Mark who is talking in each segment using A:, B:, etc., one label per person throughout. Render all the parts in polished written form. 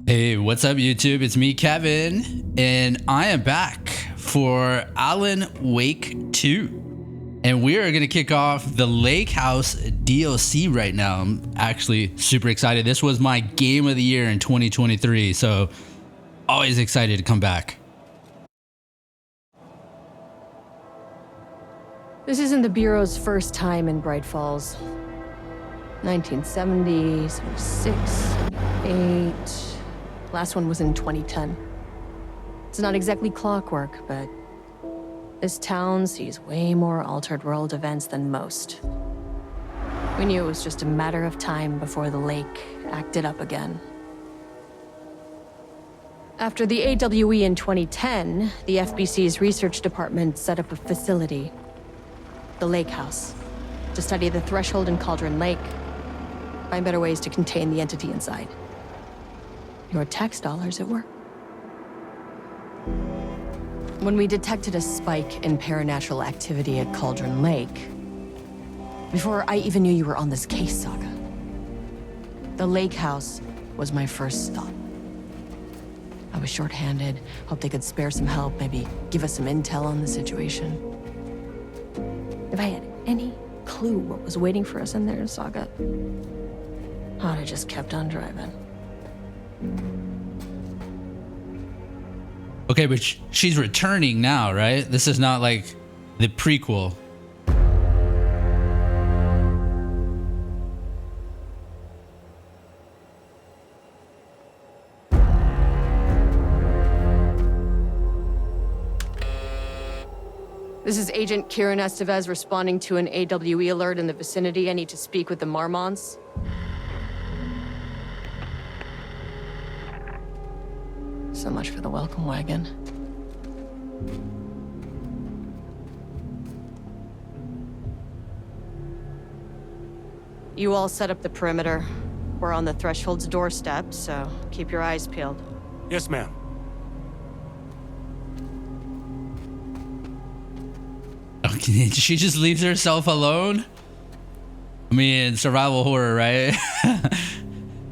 A: Hey, what's up, YouTube? It's me, Kevin, and I am back for Alan Wake 2. And we are going to kick off the Lake House DLC right now. I'm actually super excited. This was my game of the year in 2023, so always excited to come back.
B: This isn't the Bureau's first time in Bright Falls. 1970, 76, 78. Last one was in 2010. It's not exactly clockwork, but this town sees way more altered world events than most. We knew it was just a matter of time before the lake acted up again. After the AWE in 2010, the FBC's research department set up a facility, the Lake House, to study the threshold in Cauldron Lake, find better ways to contain the entity inside. Your tax dollars at work. When we detected a spike in paranatural activity at Cauldron Lake, before I even knew you were on this case, Saga, the Lake House was my first stop. I was short-handed, hoped they could spare some help, maybe give us some intel on the situation. If I had any clue what was waiting for us in there, Saga, I'd have just kept on driving.
A: Okay, but she's returning now, right? This is not like the prequel.
B: This is Agent Kieran Estevez responding to an AWE alert in the vicinity. I need to speak with the Marmonts. So much for the welcome wagon. You all set up the perimeter. We're on the threshold's doorstep, so keep your eyes peeled.
C: Yes, ma'am.
A: Okay, she just leaves herself alone? I mean, survival horror, right?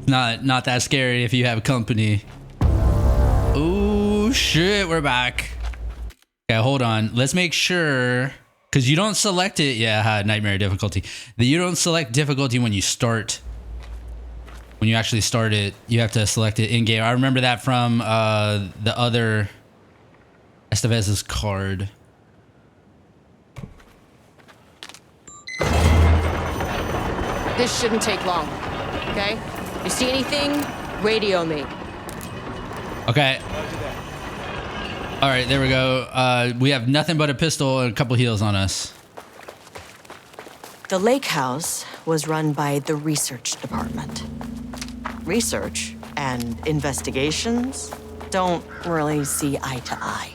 A: Not that scary if you have company. Oh shit, we're back. Okay, hold on. Let's make sure, because you don't select it. Yeah, nightmare difficulty. You don't select difficulty when you start. When you actually start it, you have to select it in game. I remember that from the other Estevez's card.
B: This shouldn't take long, okay? You see anything, radio me.
A: Okay. All right, there we go. We have nothing but a pistol and a couple heals on us.
B: The Lake House was run by the research department. Research and investigations don't really see eye to eye.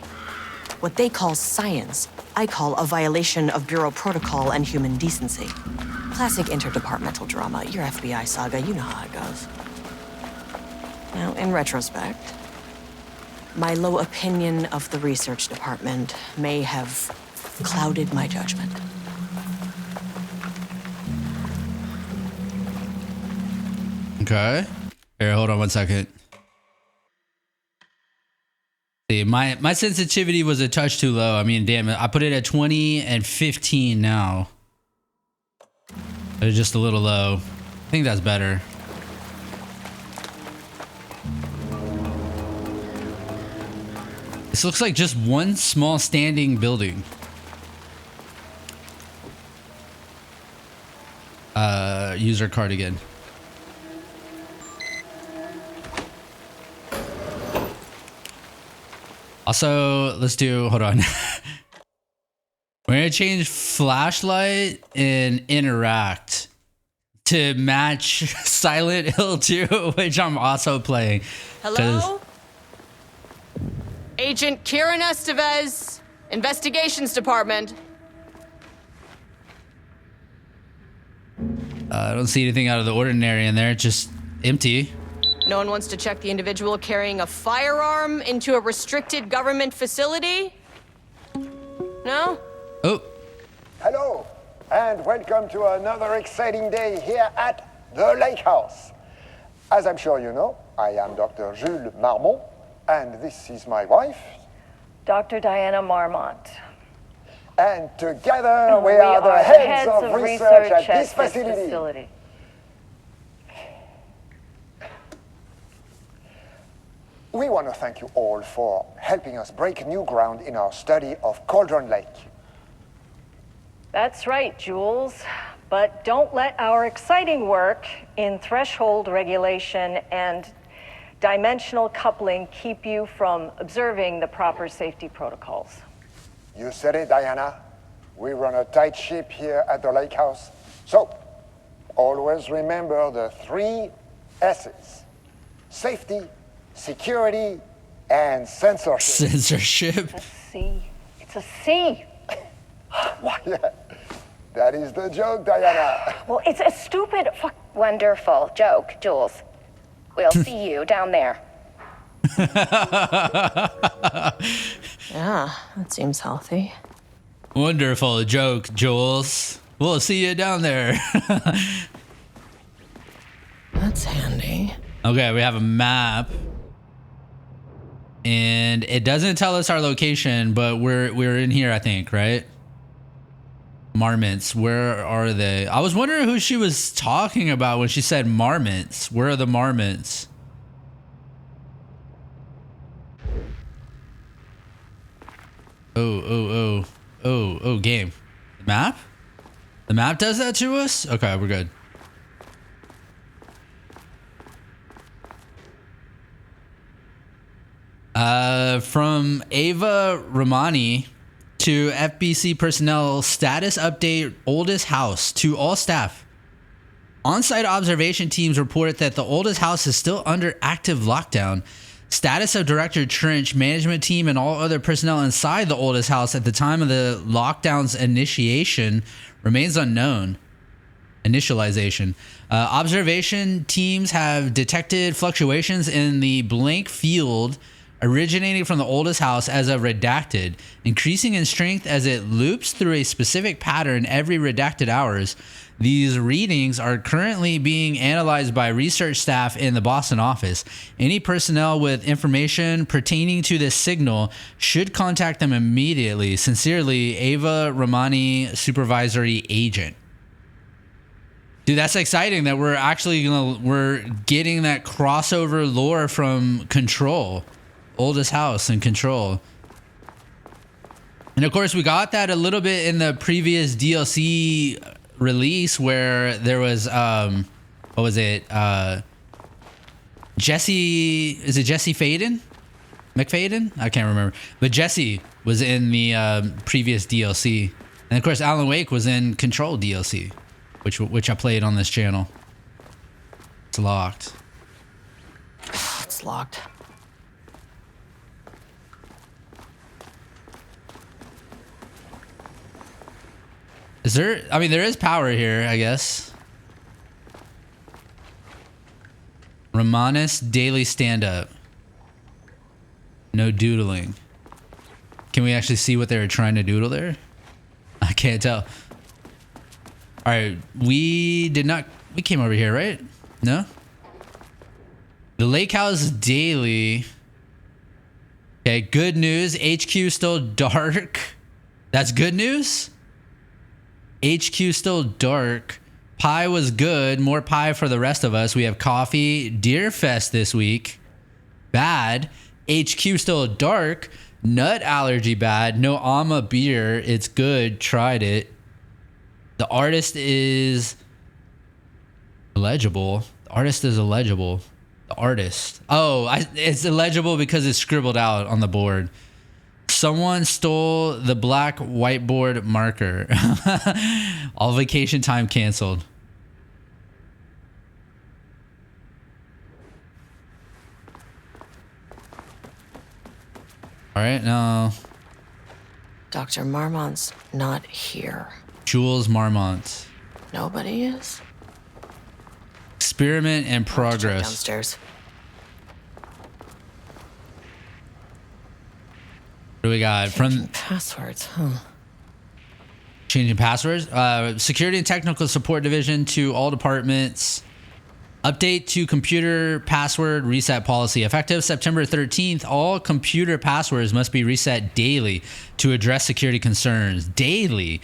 B: What they call science, I call a violation of Bureau protocol and human decency. Classic interdepartmental drama. Your FBI saga, you know how it goes. Now, in retrospect, my low opinion of the research department may have clouded my judgment.
A: Okay. Here, hold on one second. See, my sensitivity was a touch too low. I mean, damn it. I put it at 20 and 15 now. It's just a little low. I think that's better. This looks like just one small standing building. User card again. Also, let's do, hold on. We're gonna change flashlight and interact to match Silent Hill 2, which I'm also playing.
B: Hello? Agent Kieran Estevez, Investigations Department.
A: I don't see anything out of the ordinary in there, just empty.
B: No one wants to check the individual carrying a firearm into a restricted government facility? No?
A: Oh.
D: Hello, and welcome to another exciting day here at the Lake House. As I'm sure you know, I am Dr. Jules Marmont, and this is my wife.
C: Dr. Diana Marmont.
D: And together we are the heads of research at this facility. We want to thank you all for helping us break new ground in our study of Cauldron Lake.
C: That's right, Jules. But don't let our exciting work in threshold regulation and dimensional coupling keep you from observing the proper safety protocols.
D: You said it, Diana. We run a tight ship here at the lake house. So, always remember the 3 S's. Safety, security, and censorship.
A: Censorship.
C: It's a C. It's a C.
D: Why, yeah, that is the joke, Diana.
C: Well, it's a stupid fuck.
E: Wonderful joke, Jules. We'll see you down there.
B: Yeah, that seems healthy.
A: Wonderful joke, Jules. We'll see you down there.
B: That's handy.
A: Okay, we have a map. And it doesn't tell us our location, but we're in here, I think, right? Marmots, where are they? I was wondering who she was talking about when she said marmots. Where are the marmots? Oh, game. The map? The map does that to us? Okay, we're good. From Ava Romani to FBC personnel, status update, oldest house to all staff. On-site observation teams report that the oldest house is still under active lockdown. Status of Director Trench, management team, and all other personnel inside the oldest house at the time of the lockdown's initiation remains unknown. Initialization. Observation teams have detected fluctuations in the blank field originating from the oldest house as of redacted, increasing in strength as it loops through a specific pattern every redacted hours. These readings are currently being analyzed by research staff in the Boston office. Any personnel with information pertaining to this signal should contact them immediately. Sincerely, Ava Romani, Supervisory Agent. Dude, that's exciting that we're getting that crossover lore from Control. Oldest house and Control. And of course, we got that a little bit in the previous DLC release where there was what was it? Jesse, is it Jesse Faden? McFadden? I can't remember. But Jesse was in the previous DLC. And of course, Alan Wake was in Control DLC, which I played on this channel. It's locked.
B: It's locked.
A: Is there, I mean, there is power here, I guess. Romanus daily stand-up. No doodling. Can we actually see what they were trying to doodle there? I can't tell. All right, we came over here, right? No? The Lake House Daily. Okay, good news. HQ still dark. That's good news? HQ still dark. Pie was good. More pie for the rest of us. We have coffee. Deer Fest this week. Bad. HQ still dark. Nut allergy bad. No Ama beer. It's good. Tried it. The artist is illegible. The artist is illegible. The artist. Oh, it's illegible because it's scribbled out on the board. Someone stole the black whiteboard marker. All vacation time canceled. All right, now.
B: Dr. Marmont's not here.
A: Jules Marmont.
B: Nobody is?
A: Experiment and
B: I'll have to check
A: progress.
B: downstairs.
A: What do we got?
B: Changing passwords, huh?
A: Changing passwords. Security and technical support division to all departments. Update to computer password reset policy. Effective September 13th, all computer passwords must be reset daily to address security concerns. Daily.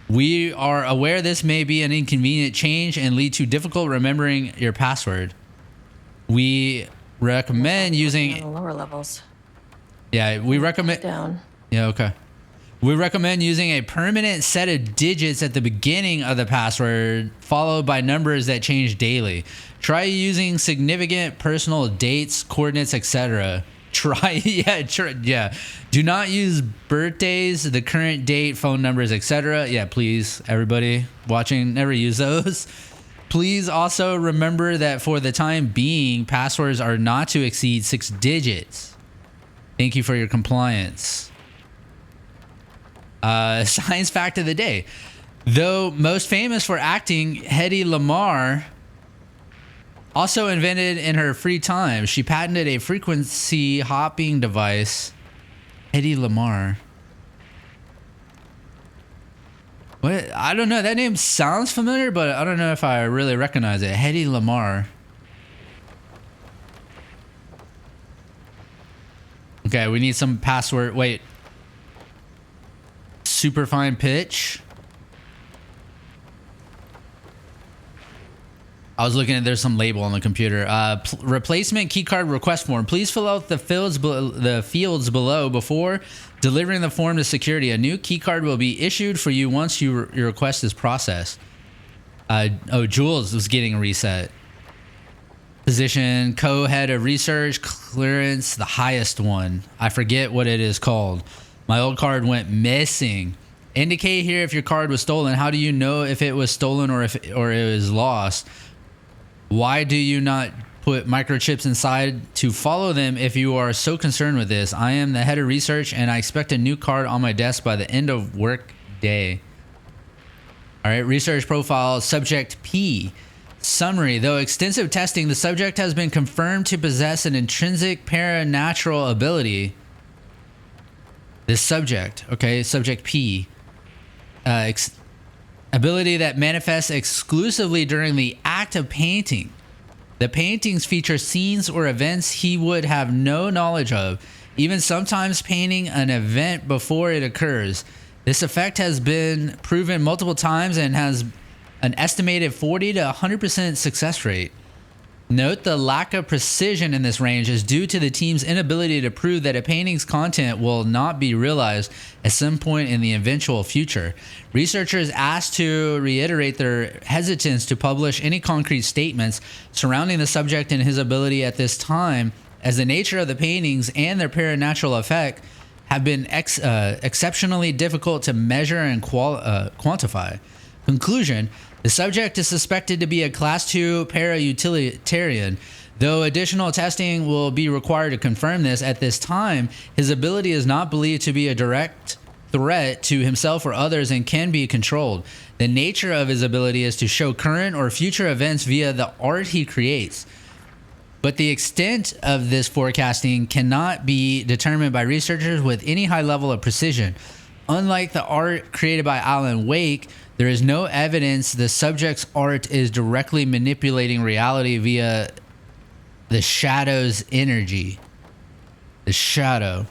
A: We are aware this may be an inconvenient change and lead to difficult remembering your password. We recommend using...
B: On the lower levels.
A: Yeah, we recommend...
B: Down.
A: Yeah, okay. We recommend using a permanent set of digits at the beginning of the password, followed by numbers that change daily. Try using significant personal dates, coordinates, etc. Yeah. Do not use birthdays, the current date, phone numbers, etc. Yeah, please, everybody watching, never use those. Please also remember that for the time being, passwords are not to exceed 6 digits. Thank you for your compliance. Science fact of the day. Though most famous for acting, Hedy Lamarr also invented in her free time. She patented a frequency hopping device. Hedy Lamarr. What? I don't know. That name sounds familiar, but I don't know if I really recognize it. Hedy Lamarr. Okay, we need some password. Wait. Superfine pitch. I was looking at, there's some label on the computer. Replacement keycard request form. Please fill out the fields below before delivering the form to security. A new keycard will be issued for you once your request is processed. Jules was getting a reset. Position, co-head of research, clearance, the highest one. I forget what it is called. My old card went missing. Indicate here if your card was stolen. How do you know if it was stolen or it was lost? Why do you not put microchips inside to follow them if you are so concerned with this? I am the head of research and I expect a new card on my desk by the end of work day. All right, research profile, subject P. Summary, though extensive testing, the subject has been confirmed to possess an intrinsic paranatural ability. This subject, okay, subject P. Ability that manifests exclusively during the act of painting. The paintings feature scenes or events he would have no knowledge of, even sometimes painting an event before it occurs. This effect has been proven multiple times and has an estimated 40 to 100% success rate. Note the lack of precision in this range is due to the team's inability to prove that a painting's content will not be realized at some point in the eventual future. Researchers asked to reiterate their hesitance to publish any concrete statements surrounding the subject and his ability at this time, as the nature of the paintings and their paranatural effect have been exceptionally difficult to measure and quantify. Conclusion: the subject is suspected to be a Class 2 para-utilitarian. Though additional testing will be required to confirm this, at this time, his ability is not believed to be a direct threat to himself or others and can be controlled. The nature of his ability is to show current or future events via the art he creates. But the extent of this forecasting cannot be determined by researchers with any high level of precision. Unlike the art created by Alan Wake, there is no evidence the subject's art is directly manipulating reality via the shadow's energy. The shadow.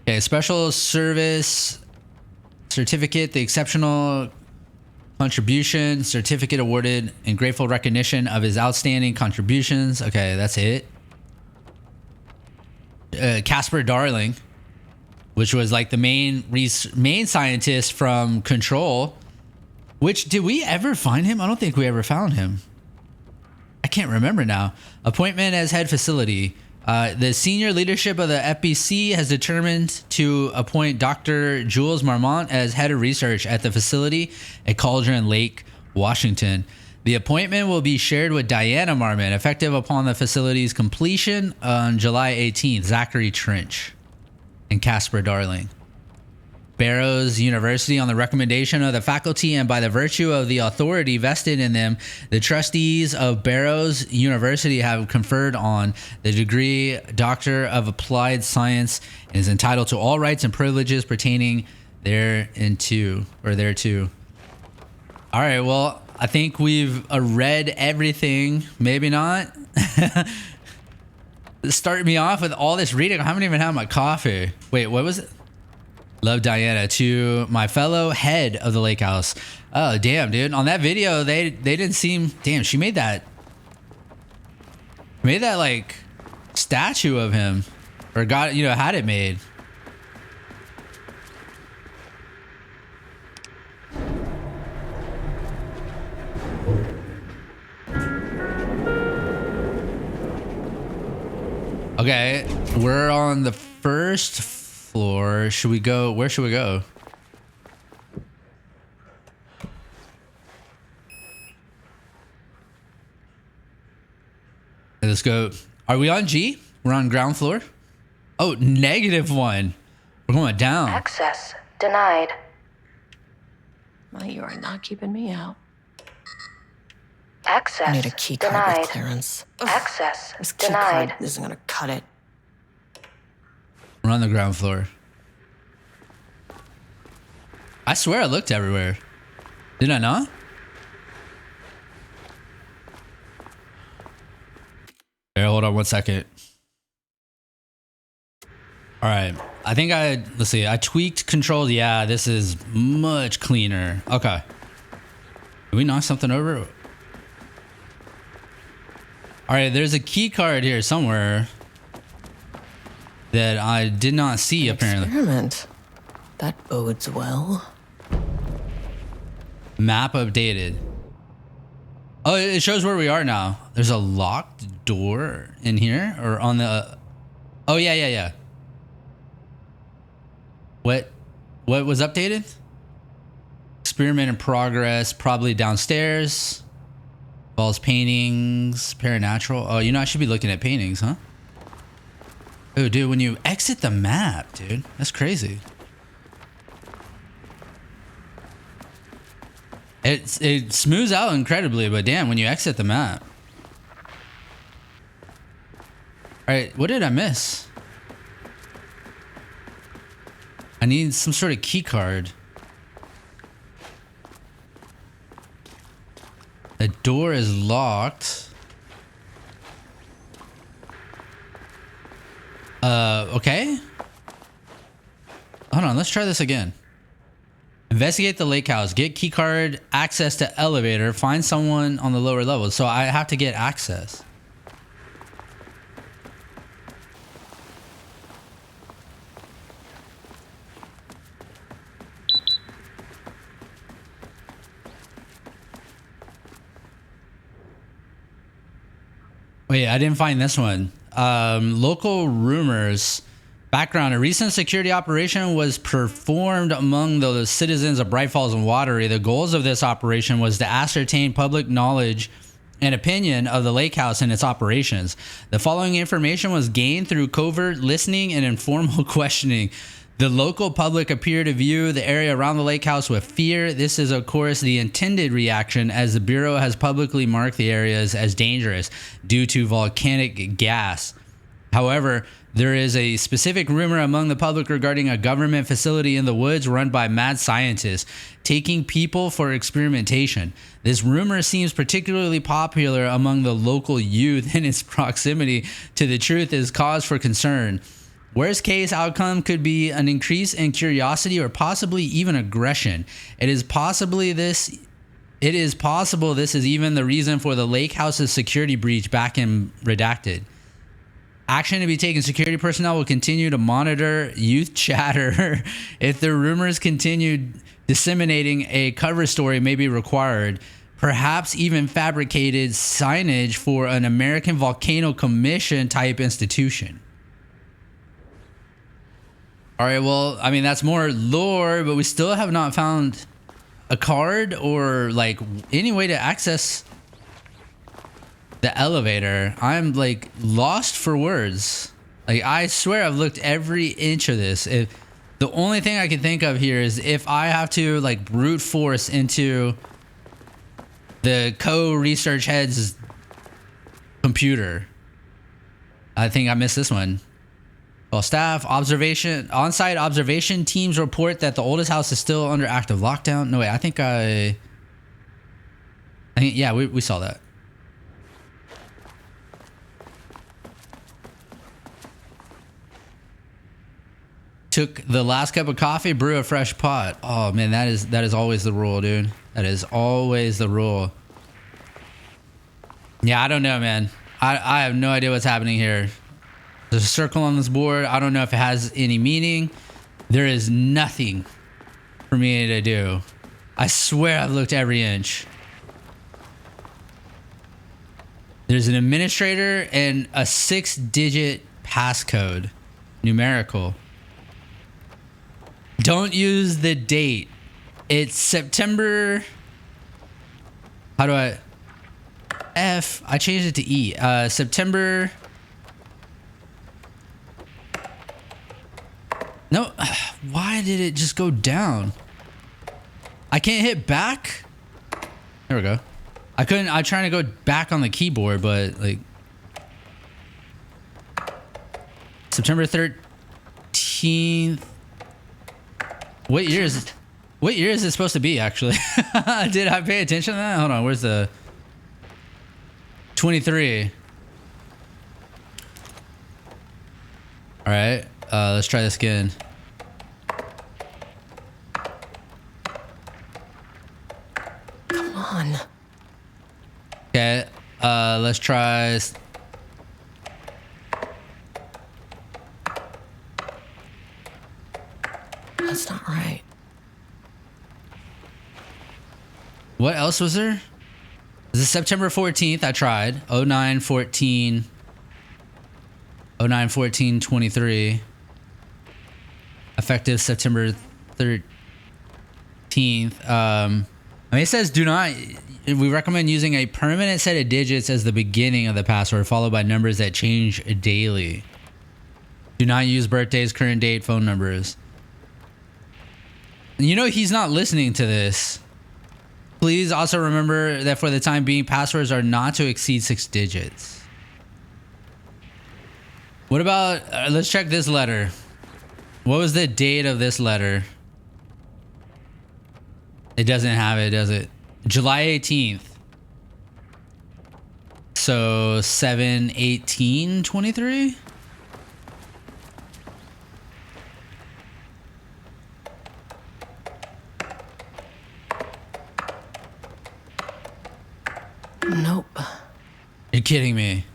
A: Okay, special service certificate, the exceptional contribution certificate awarded in grateful recognition of his outstanding contributions. Okay, that's it. Casper Darling, which was like the main scientist from Control. Which, did we ever find him? I don't think we ever found him. I can't remember now. Appointment as head facility. The senior leadership of the FBC has determined to appoint Dr. Jules Marmont as head of research at the facility at Cauldron Lake, Washington. The appointment will be shared with Diana Marmont, effective upon the facility's completion on July 18th. Zachary Trench and Casper Darling. Barrows University, on the recommendation of the faculty and by the virtue of the authority vested in them, the trustees of Barrows University have conferred on the degree Doctor of Applied Science and is entitled to all rights and privileges pertaining There in two, or there too. All right, well, I think we've read everything. Maybe not. Start me off with all this reading. I haven't even had my coffee. Wait, what was it? Love, Diana. To my fellow head of the lake house. Oh, damn, dude. On that video, they didn't seem... Damn, she made that like statue of him, or got, you know, had it made. Okay, we're on the first floor. Should we go? Where should we go? Let's go. Are we on G? We're on ground floor? Oh, -1. We're going down.
E: Access denied.
B: Well, you are not keeping me out.
E: Access
B: I need a key card
E: denied.
B: with clearance. Ugh,
E: Access
B: this key
E: denied.
B: card isn't gonna cut it.
A: We're on the ground floor. I swear I looked everywhere. Did I not? Here, hold on 1 second. All right. I think let's see. I tweaked controls. Yeah, this is much cleaner. Okay. Did we knock something over? All right, there's a key card here somewhere that I did not see, apparently.
B: Experiment. That bodes well.
A: Map updated. Oh, it shows where we are now. There's a locked door in here, or on the... oh, yeah. What was updated? Experiment in progress, probably downstairs. Balls, paintings, paranatural. Oh, you know, I should be looking at paintings, huh? Oh, dude, when you exit the map, dude, that's crazy. It smooths out incredibly, but damn, when you exit the map. All right, what did I miss? I need some sort of key card. The door is locked. Okay. Hold on, let's try this again. Investigate the lake house. Get key card, access to elevator. Find someone on the lower level. So I have to get access. Wait, I didn't find this one. Local rumors. Background: a recent security operation was performed among the citizens of Bright Falls and Watery. The goals of this operation was to ascertain public knowledge and opinion of the lake house and its operations. The following information was gained through covert listening and informal questioning. The local public appear to view the area around the lake house with fear. This is, of course, the intended reaction, as the Bureau has publicly marked the areas as dangerous due to volcanic gas. However, there is a specific rumor among the public regarding a government facility in the woods run by mad scientists taking people for experimentation. This rumor seems particularly popular among the local youth, and its proximity to the truth is cause for concern. Worst case outcome could be an increase in curiosity or possibly even aggression. It is possible this is even the reason for the lake house's security breach back in Redacted. Action to be taken. Security personnel will continue to monitor youth chatter. If the rumors continue disseminating, a cover story may be required. Perhaps even fabricated signage for an American Volcano Commission type institution. All right, well, I mean, that's more lore, but we still have not found a card or like any way to access the elevator. I'm like lost for words. Like, I swear I've looked every inch of this. The only thing I can think of here is if I have to like brute force into the co-research head's computer. I think I missed this one. Well, staff observation on-site observation teams report that the oldest house is still under active lockdown. No, wait, I think yeah, we saw that. Took the last cup of coffee, brew a fresh pot. Oh man, that is always the rule, dude. That is always the rule. Yeah, I don't know, man. I have no idea what's happening here. There's a circle on this board. I don't know if it has any meaning. There is nothing for me to do. I swear I've looked every inch. There's an administrator and a 6-digit passcode, numerical. Don't use the date. It's September. How do I? F. I changed it to E. September. No. Why did it just go down? I can't hit back. There we go. I couldn't. I'm trying to go back on the keyboard, but like. September 13th. What year is it? What year is it supposed to be, actually? Did I pay attention to that? Hold on, where's the... 23. Alright, let's try this again.
B: Come on.
A: Okay, let's try...
B: That's not right.
A: What else was there? This is September 14th. I tried. 0914. 0914 23. Effective September 13th. I mean, it says do not. We recommend using a permanent set of digits as the beginning of the password, followed by numbers that change daily. Do not use birthdays, current date, phone numbers. You know he's not listening to this. Please also remember that for the time being, passwords are not to exceed 6 digits. What about, let's check this letter. What was the date of this letter? It doesn't have it, does it? July 18th. So 7/18/23?
B: Nope.
A: You're kidding me.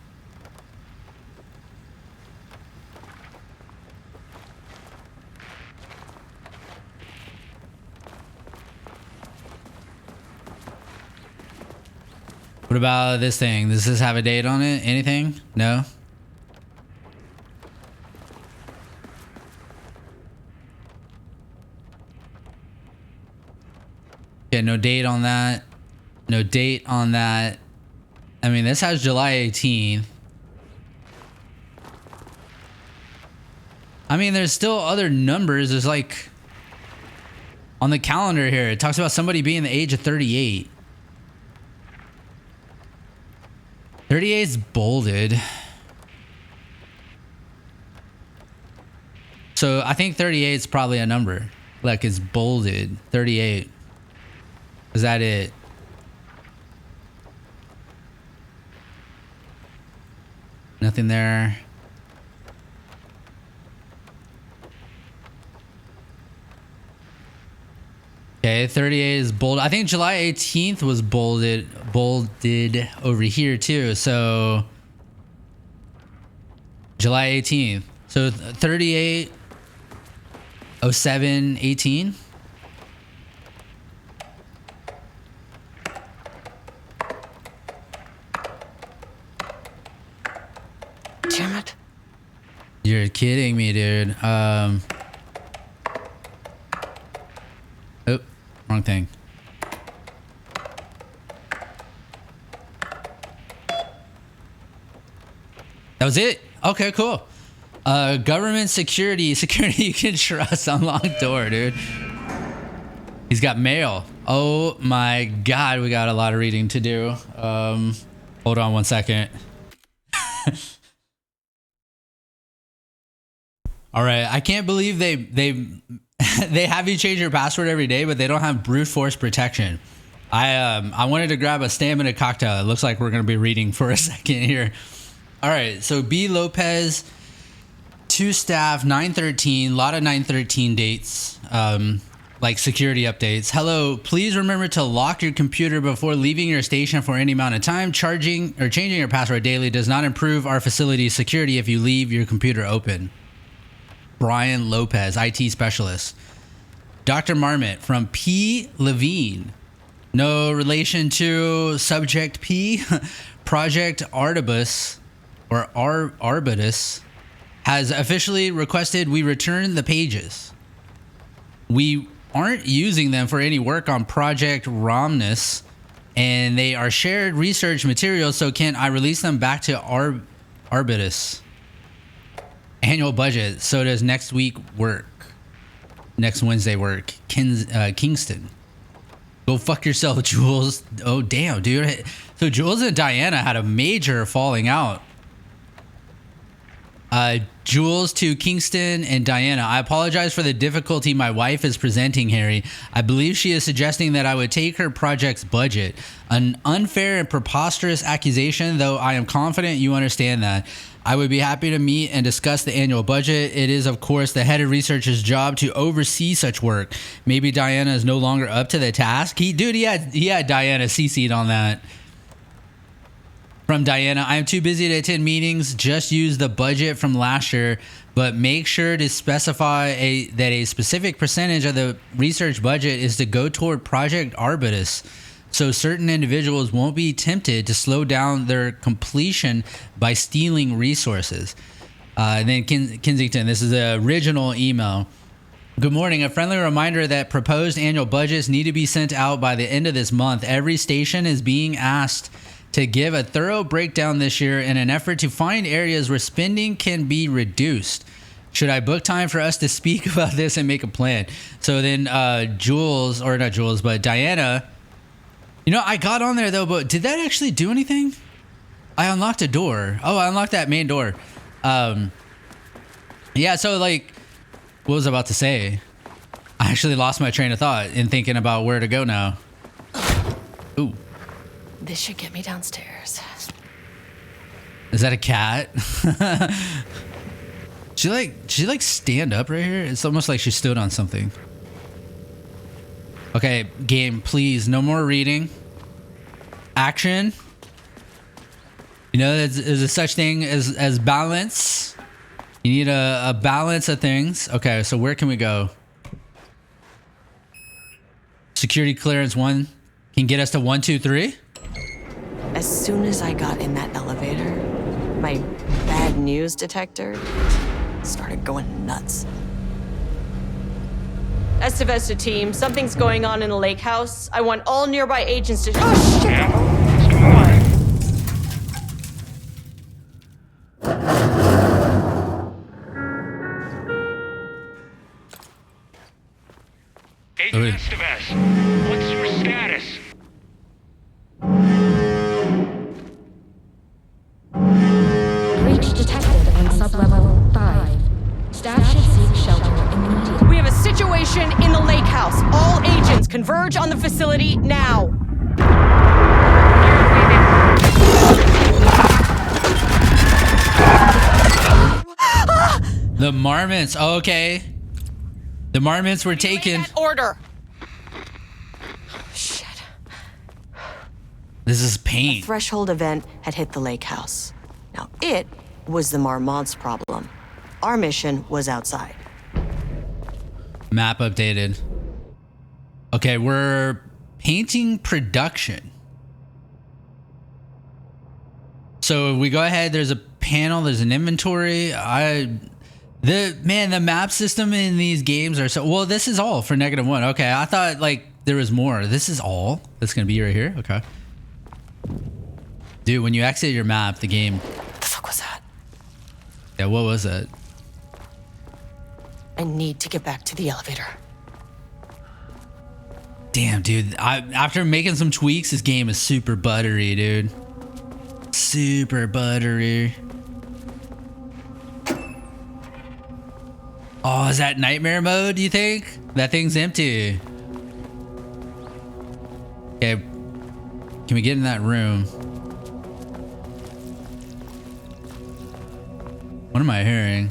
A: What about this thing? Does this have a date on it? Anything? No? Okay, no date on that. No date on that. I mean, this has July 18th. I mean, there's still other numbers. There's like... On the calendar here, it talks about somebody being the age of 38. 38 is bolded. So I think 38 is probably a number. Like it's bolded. 38. Is that it? Nothing there. Okay, 38 is bold. I think July 18th was bolded over here too. So July 18th. So 38 07 18.
B: Damn it.
A: You're kidding me, dude. Oh, wrong thing. That was it. Okay, cool. Government security you can trust. Unlocked door, dude. He's got mail. Oh my God, we got a lot of reading to do. Hold on one second. All right, I can't believe they they have you change your password every day, but they don't have brute force protection. I wanted to grab a stamina cocktail. It looks like we're gonna be reading for a second here. All right, so B Lopez, 2 staff, 913, a lot of 913 dates, like security updates. Hello, please remember to lock your computer before leaving your station for any amount of time. Charging or changing your password daily does not improve our facility's security if you leave your computer open. Brian Lopez, IT specialist. Dr. Marmot from P. Levine. No relation to Subject P. Project Artibus or Arbutus has officially requested we return the pages. We aren't using them for any work on Project Romnus, and they are shared research materials, so can I release them back to Arbutus? Annual budget. So does next week work? Next Wednesday work? Kingston. Go fuck yourself, Jules. Oh, damn, dude. So Jules and Diana had a major falling out. Jules to Kingston and Diana. I apologize for the difficulty my wife is presenting, Harry. I believe she is suggesting that I would take her project's budget. An unfair and preposterous accusation, though I am confident you understand that. I would be happy to meet and discuss the annual budget. It is, of course, the head of research's job to oversee such work. Maybe Diana is no longer up to the task. He had Diana CC'd on that. From Diana, I am too busy to attend meetings. Just use the budget from last year, but make sure to specify that a specific percentage of the research budget is to go toward Project Arbutus, so certain individuals won't be tempted to slow down their completion by stealing resources. And then Kensington, this is the original email. Good morning. A friendly reminder that proposed annual budgets need to be sent out by the end of this month. Every station is being asked to give a thorough breakdown this year in an effort to find areas where spending can be reduced. Should I book time for us to speak about this and make a plan? So then Jules, or not Jules, but Diana, you know, I got on there though, but did that actually do anything? I unlocked a door. Oh, I unlocked that main door. Yeah, so like, what was I about to say? I actually lost my train of thought in thinking about where to go now. Ooh.
B: This should get me downstairs.
A: Is that a cat? She like stand up right here? It's almost like she stood on something. Okay, game, please, no more reading. Action. You know, there's a such thing as balance. You need a balance of things. Okay, so where can we go? Security clearance 1 can get us to 1, 2, 3.
B: As soon as I got in that elevator, my bad news detector started going nuts. Estevesta team, something's going on in the lake house. I want all nearby agents to— Oh, shit!
F: Agent Estevez, what's your status?
G: Breach detected on sublevel 5. Staff should seek shelter immediately.
B: We have a situation in the lake house. All agents converge on the facility now.
A: The marmots. Oh, okay. The marmots were taken.
B: Order. Shit.
A: This is pain.
B: A threshold event had hit the lake house. Now, it was the Marmont's problem. Our mission was outside.
A: Map updated. Okay, we're painting production. So we go ahead, there's a panel, there's an inventory. The map system in these games are so, well, this is all for -1. Okay, I thought like there was more. This is all that's gonna be right here. Okay. Dude, when you exit your map, the game.
B: What the fuck was that?
A: Yeah, what was that?
B: I need to get back to the elevator.
A: Damn, dude. After making some tweaks, this game is super buttery, dude. Super buttery. Oh, is that nightmare mode, do you think? That thing's empty. Okay. Can we get in that room? What am I hearing?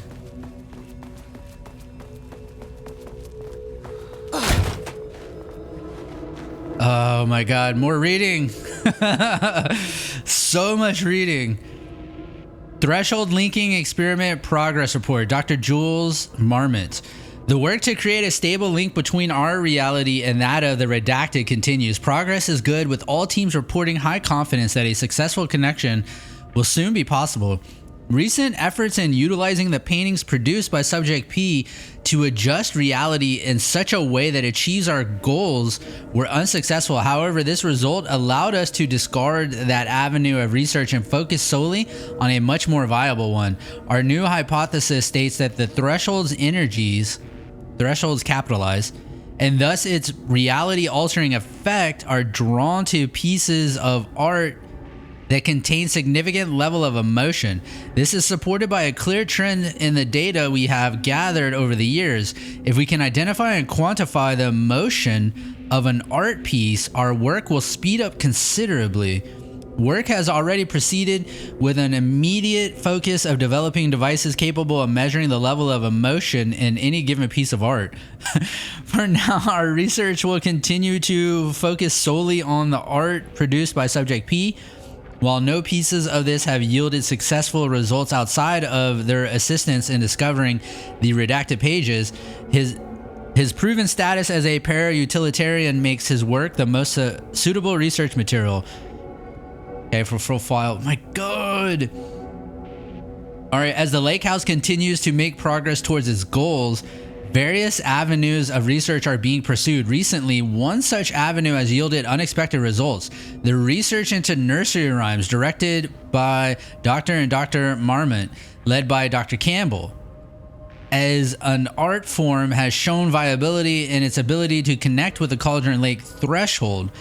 A: Oh my god, more reading. So much reading. Threshold linking experiment progress report. Dr. Jules Marmot. The work to create a stable link between our reality and that of the redacted continues. Progress is good, with all teams reporting high confidence that a successful connection will soon be possible. Recent efforts in utilizing the paintings produced by Subject P to adjust reality in such a way that achieves our goals were unsuccessful. However, this result allowed us to discard that avenue of research and focus solely on a much more viable one. Our new hypothesis states that the threshold's energies, thresholds capitalized, and thus its reality altering effect are drawn to pieces of art that contain significant level of emotion. This is supported by a clear trend in the data we have gathered over the years. If we can identify and quantify the emotion of an art piece, our work will speed up considerably. Work has already proceeded with an immediate focus of developing devices capable of measuring the level of emotion in any given piece of art. For now, our research will continue to focus solely on the art produced by Subject P. While no pieces of this have yielded successful results outside of their assistance in discovering the redacted pages, his proven status as a para-utilitarian makes his work the most suitable research material. Okay, for profile. My God. All right, as the lake house continues to make progress towards its goals, various avenues of research are being pursued. Recently, one such avenue has yielded unexpected results. The research into nursery rhymes, directed by Dr. and Dr. Marmot, led by Dr. Campbell, as an art form, has shown viability in its ability to connect with the Cauldron Lake threshold.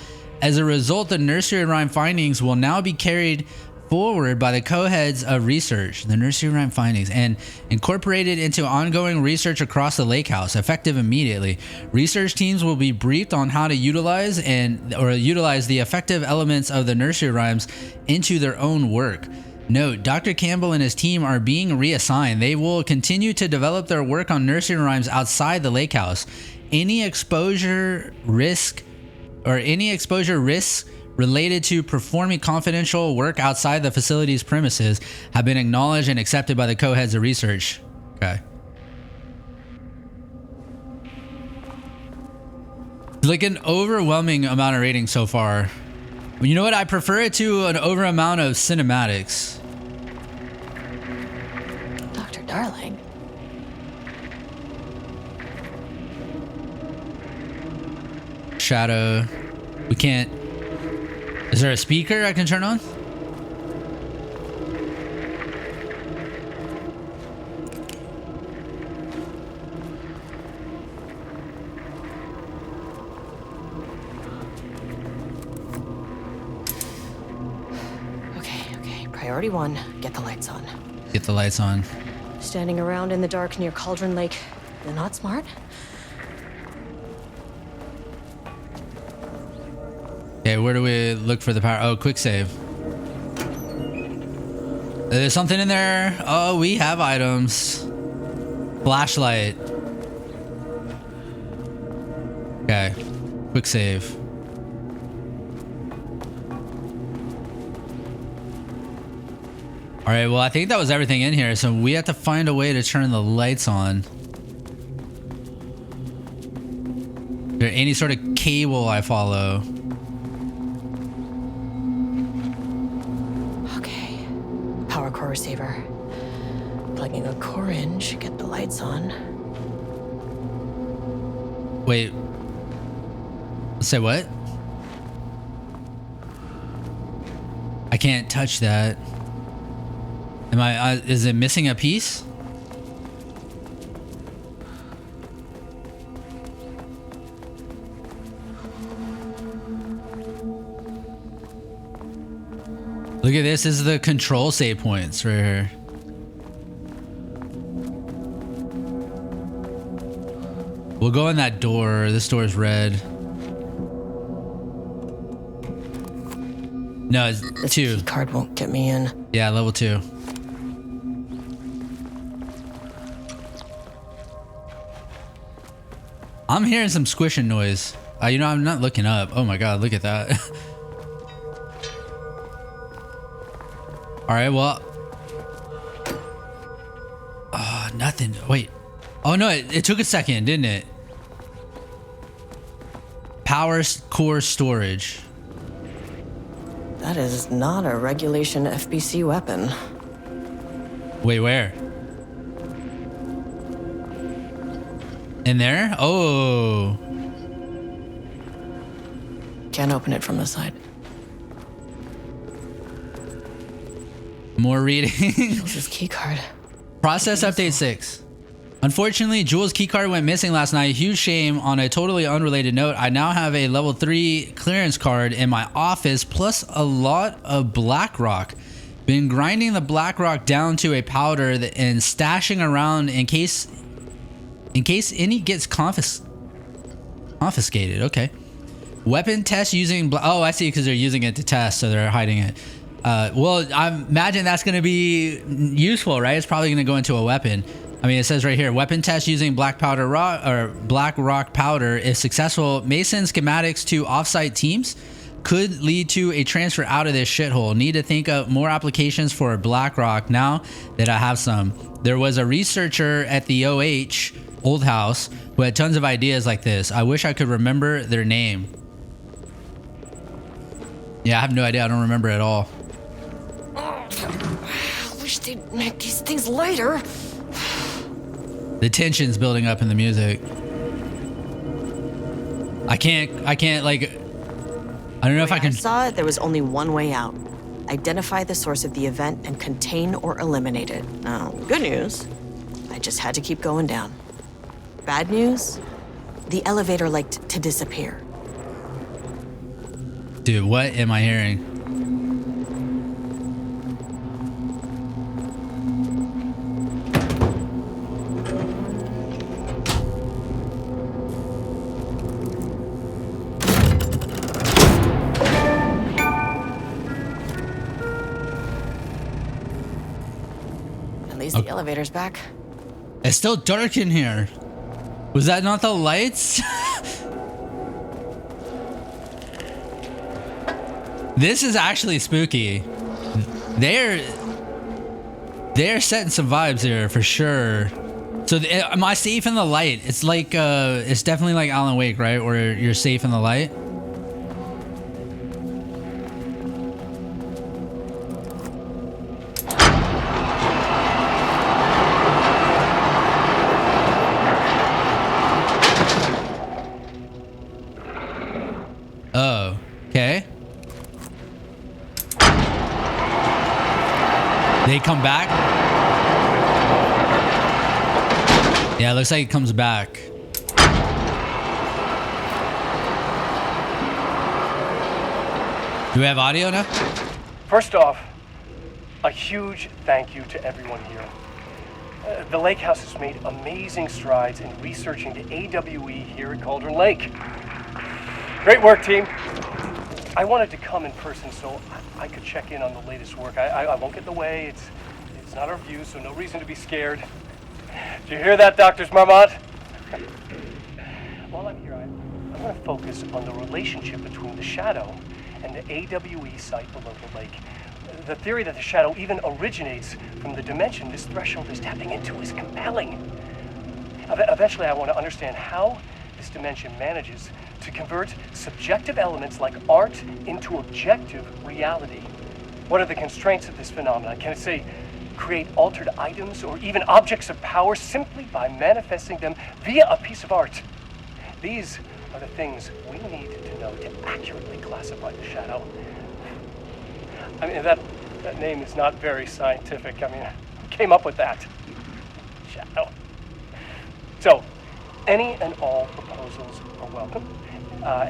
A: As a result, the nursery rhyme findings will now be carried forward by the co-heads of research, the nursery rhyme findings, and incorporated into ongoing research across the lake house, effective immediately. Research teams will be briefed on how to utilize the effective elements of the nursery rhymes into their own work. Note, Dr. Campbell and his team are being reassigned. They will continue to develop their work on nursery rhymes outside the lake house. Any exposure risks related to performing confidential work outside the facility's premises have been acknowledged and accepted by the co-heads of research. Okay. Like an overwhelming amount of ratings so far. You know what? I prefer it to an over amount of cinematics.
B: Dr. Darling.
A: Shadow. We can't. Is there a speaker I can turn on?
B: Okay. Priority 1, get the lights on.
A: Get the lights on.
B: Standing around in the dark near Cauldron Lake, not smart?
A: Okay, where do we look for the power? Oh, quick save. There's something in there. Oh, we have items. Flashlight. Okay, quick save. All right, well, I think that was everything in here, so we have to find a way to turn the lights on. Is there any sort of cable I follow?
B: Okay. Power core receiver. Plugging a core in should get the lights on.
A: Wait. Say what? I can't touch that. Am I, is it missing a piece? Look at this. This is the control save points right here. We'll go in that door. This door is red. No, it's
B: This
A: 2.
B: key card won't get me in.
A: Yeah, level 2. I'm hearing some squishing noise. You know, I'm not looking up. Oh my god, look at that. All right, well. Oh, nothing. Wait. Oh no, it took a second, didn't it? Power core storage.
B: That is not a regulation FBC weapon.
A: Wait, where? In there? Oh.
B: Can't open it from the side.
A: More reading.
B: Jules' key card.
A: Process update 6. Unfortunately, Jules' keycard went missing last night. Huge shame. On a totally unrelated note, I now have a level 3 clearance card in my office, plus a lot of black rock. Been grinding the black rock down to a powder and stashing around in case any gets confiscated. Okay. Weapon test using oh, I see, because they're using it to test, so they're hiding it. Well, I imagine that's going to be useful, right? It's probably going to go into a weapon. I mean, it says right here, weapon test using black rock powder. If successful, Mason schematics to offsite teams could lead to a transfer out of this shithole. Need to think of more applications for black rock now that I have some. There was a researcher at the old house who had tons of ideas like this. I wish I could remember their name. Yeah, I have no idea. I don't remember at all.
B: I wish they'd make these things lighter.
A: The tension's building up in the music. I can't like, I don't know if I can.
B: I saw it, there was only one way out. Identify the source of the event and contain or eliminate it. Now, good news, I just had to keep going down. Bad news, the elevator liked to disappear.
A: Dude, what am I hearing?
B: At least the elevator's back.
A: It's still dark in here. Was that not the lights? This is actually spooky. They're setting some vibes here for sure. So am I safe in the light? It's like it's definitely like Alan Wake, right? Where you're safe in the light. Oh, okay. They come back? Yeah, it looks like it comes back. Do we have audio now?
H: First off, a huge thank you to everyone here. The Lake House has made amazing strides in researching the AWE here at Cauldron Lake. Great work, team. I wanted to come in person so I could check in on the latest work. I won't get in the way. It's not our view, so no reason to be scared. Do you hear that, Dr. Marmont? While I'm here, I'm going to focus on the relationship between the shadow and the AWE site below the lake. The theory that the shadow even originates from the dimension this threshold is tapping into is compelling. Eventually, I want to understand how this dimension manages to convert subjective elements like art into objective reality. What are the constraints of this phenomenon? Can it, say, create altered items or even objects of power simply by manifesting them via a piece of art? These are the things we need to know to accurately classify the shadow. I mean, that name is not very scientific. I mean, who came up with that? Shadow. So, any and all proposals are welcome.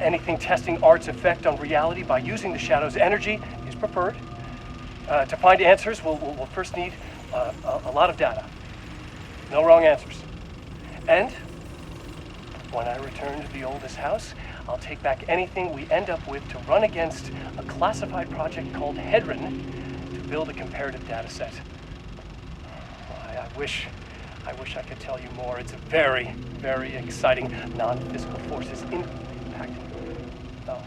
H: Anything testing art's effect on reality by using the shadow's energy is preferred. To find answers, we'll first need a lot of data. No wrong answers. And When I return to the oldest house, I'll take back anything we end up with to run against a classified project called Hedron to build a comparative data set. I wish I could tell you more. It's a very, very exciting non-physical forces impacting. No,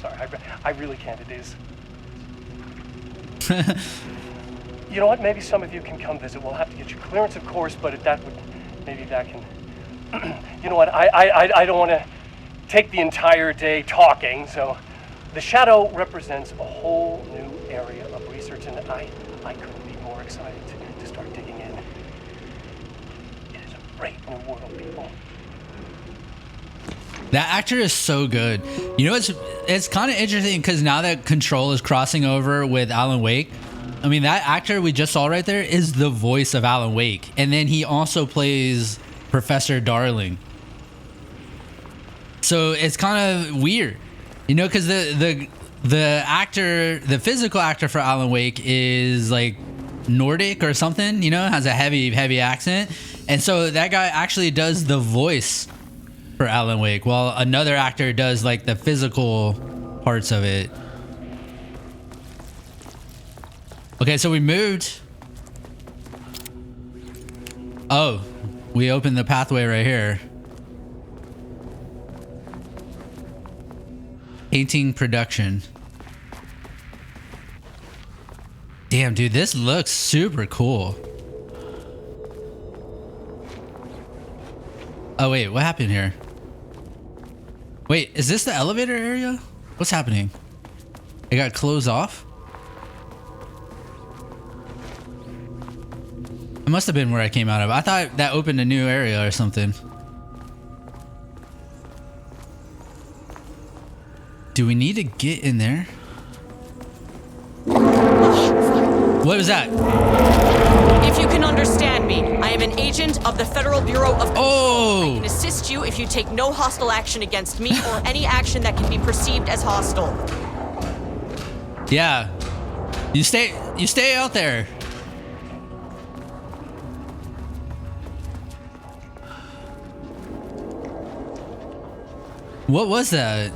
H: sorry, I really can't. It is. You know what? Maybe some of you can come visit. We'll have to get you clearance, of course, but maybe that can. You know what? I don't want to take the entire day talking. So, the shadow represents a whole new area of research, and I couldn't be more excited to start digging in. It is a great new world, people.
A: That actor is so good. You know, it's kind of interesting because now that Control is crossing over with Alan Wake, I mean, that actor we just saw right there is the voice of Alan Wake. And then he also plays Professor Darling. So it's kind of weird, you know, because the actor, the physical actor for Alan Wake is like Nordic or something, you know, has a heavy accent. And so that guy actually does the voice for Alan Wake, while another actor does like the physical parts of it. Okay, so we moved. Oh, we opened the pathway right here. Painting production. Damn, dude, this looks super cool. Oh, wait, what happened here? Wait, is this the elevator area? What's happening? It got closed off? It must have been where I came out of. I thought that opened a new area or something. Do we need to get in there? What was that?
B: If you can understand me, I am an agent of the Federal Bureau of Control.
A: Oh!
B: I can assist you if you take no hostile action against me or any action that can be perceived as hostile.
A: Yeah. You stay out there. What was that?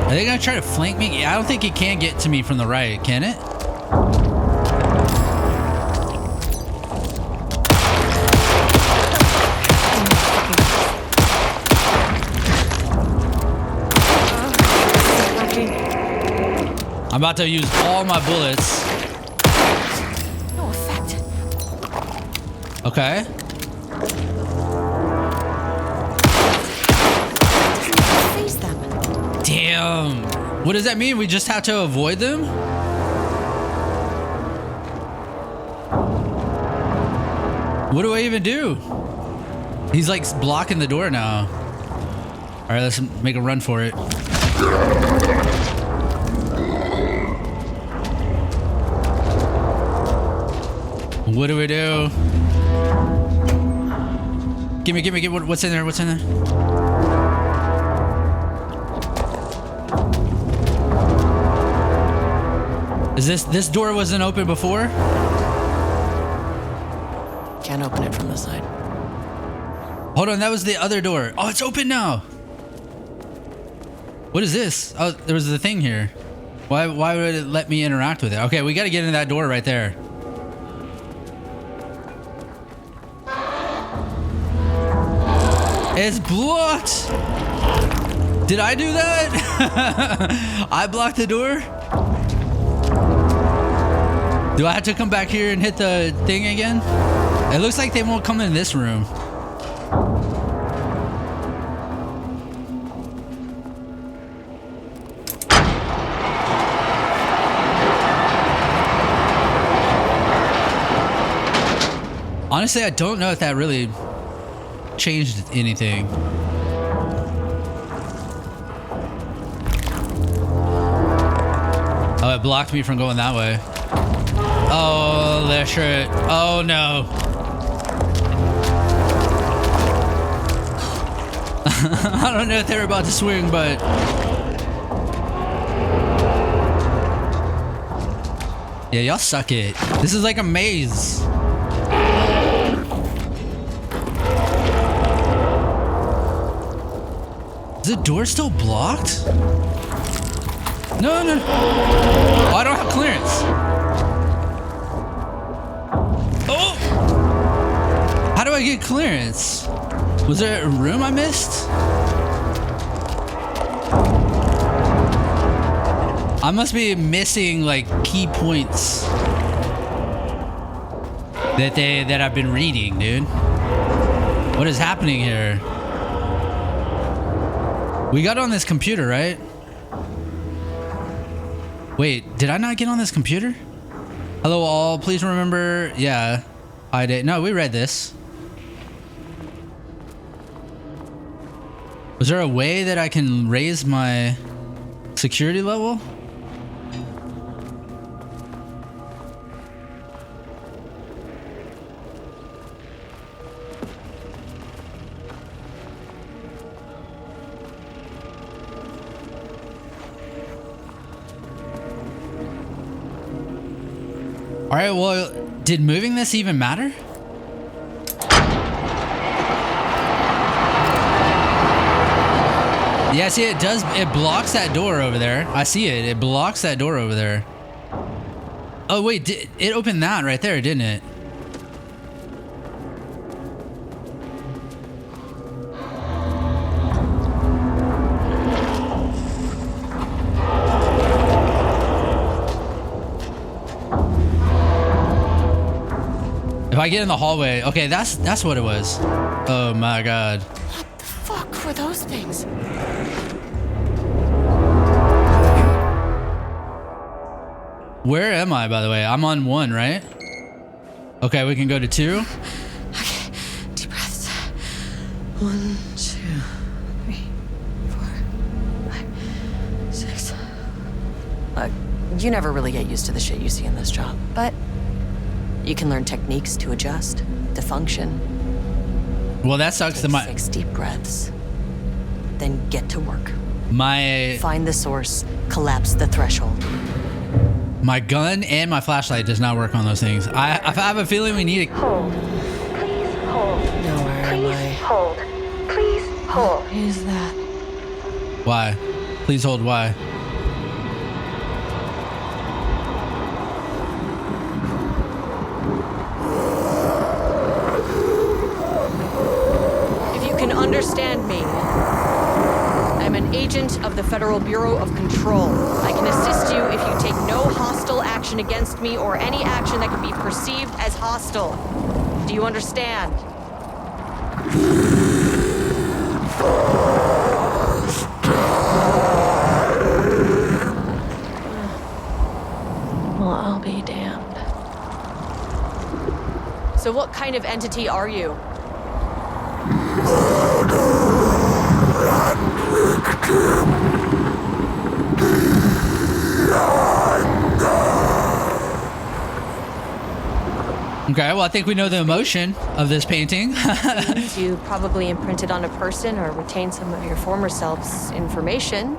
A: Are they gonna try to flank me? I don't think it can get to me from the right, can it? I'm about to use all my bullets.
B: No effect.
A: Okay.
B: Face them.
A: Damn. What does that mean? We just have to avoid them? What do I even do? He's like blocking the door now. All right, let's make a run for it. What do we do? Gimme, what's in there? What's in there? Is this door wasn't open before?
B: Can't open it from the side.
A: Hold on, that was the other door. Oh, it's open now. What is this? Oh, there was the thing here. Why would it let me interact with it? Okay, we got to get in that door right there. It's blocked. Did I do that? I blocked the door. Do I have to come back here and hit the thing again? It looks like they won't come in this room. Honestly, I don't know if that really changed anything. Oh, it blocked me from going that way. Oh, that shit. Oh, no. I don't know if they were about to swing, but... Yeah, y'all suck it. This is like a maze. Is the door still blocked? No, no. Oh, I don't have clearance. Oh! How do I get clearance? Was there a room I missed? I must be missing like key points that I've been reading, dude. What is happening here? We got on this computer, right? Wait, did I not get on this computer? Hello all, please remember, yeah, I did. No, we read this. Was there a way that I can raise my security level? All right, well, did moving this even matter? Yeah, see, it does. It blocks that door over there. I see it. It blocks that door over there. Oh, wait. It opened that right there, didn't it? If I get in the hallway, okay, that's what it was. Oh my god.
B: What the fuck were those things?
A: Where am I, by the way? I'm on 1, right? Okay, we can go to 2.
B: Okay, deep breaths. 1, 2, 3, 4, 5, 6. Look, you never really get used to the shit you see in this job, but you can learn techniques to adjust, to function.
A: Well, that sucks.
B: Take 6 deep breaths, then get to work. Find the source, collapse the threshold.
A: My gun and my flashlight does not work on those things. I have a feeling we need to
E: Hold. Please hold.
B: No, where am I?
E: Please hold. Please hold.
B: What is that?
A: Why? Please hold. Why?
B: If you can understand me, I'm an agent of the Federal Bureau of Control. I can assist you if you take no hostile action against me or any action that can be perceived as hostile. Do you understand? Well, I'll be damned. So what kind of entity are you?
A: Okay, well, I think we know the emotion of this painting.
B: You probably imprinted on a person or retained some of your former self's information.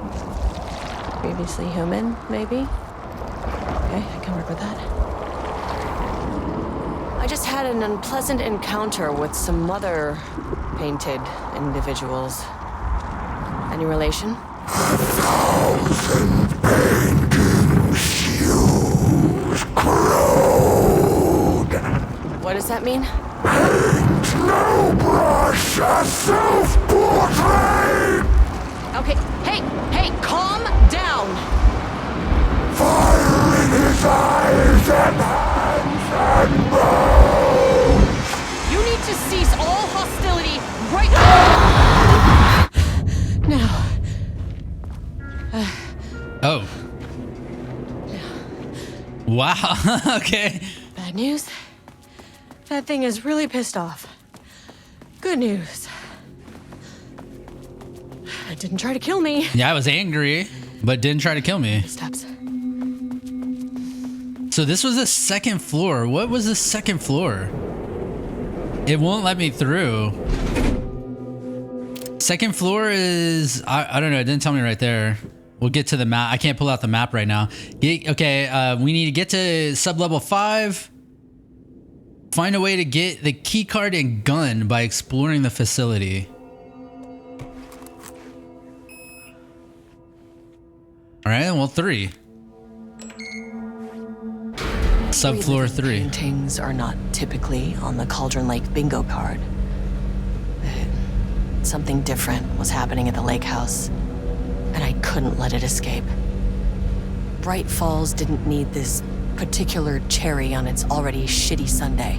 B: Previously human, maybe? Okay, I can work with that. I just had an unpleasant encounter with some other painted individuals. Any relation?
D: 1,000 paintings use crude.
B: What does that mean?
D: Paint no brush, a self-portrait.
B: Okay, hey, calm down.
D: Fire in his eyes and hands and bones.
B: You need to cease all hostility right now.
A: Oh. Wow. Okay.
B: Bad news? That thing is really pissed off. Good news. It didn't try to kill me.
A: Yeah, I was angry, but didn't try to kill me.
B: Steps.
A: So this was the second floor. What was the second floor? It won't let me through. Second floor is, I don't know. It didn't tell me right there. We'll get to the map. I can't pull out the map right now. Okay, we need to get to sub-level 5. Find a way to get the key card and gun by exploring the facility. All right, well, 3. Subfloor 3.
B: Paintings are not typically on the Cauldron Lake bingo card. But something different was happening at the lake house, and I couldn't let it escape. Bright Falls didn't need this particular cherry on its already shitty sundae.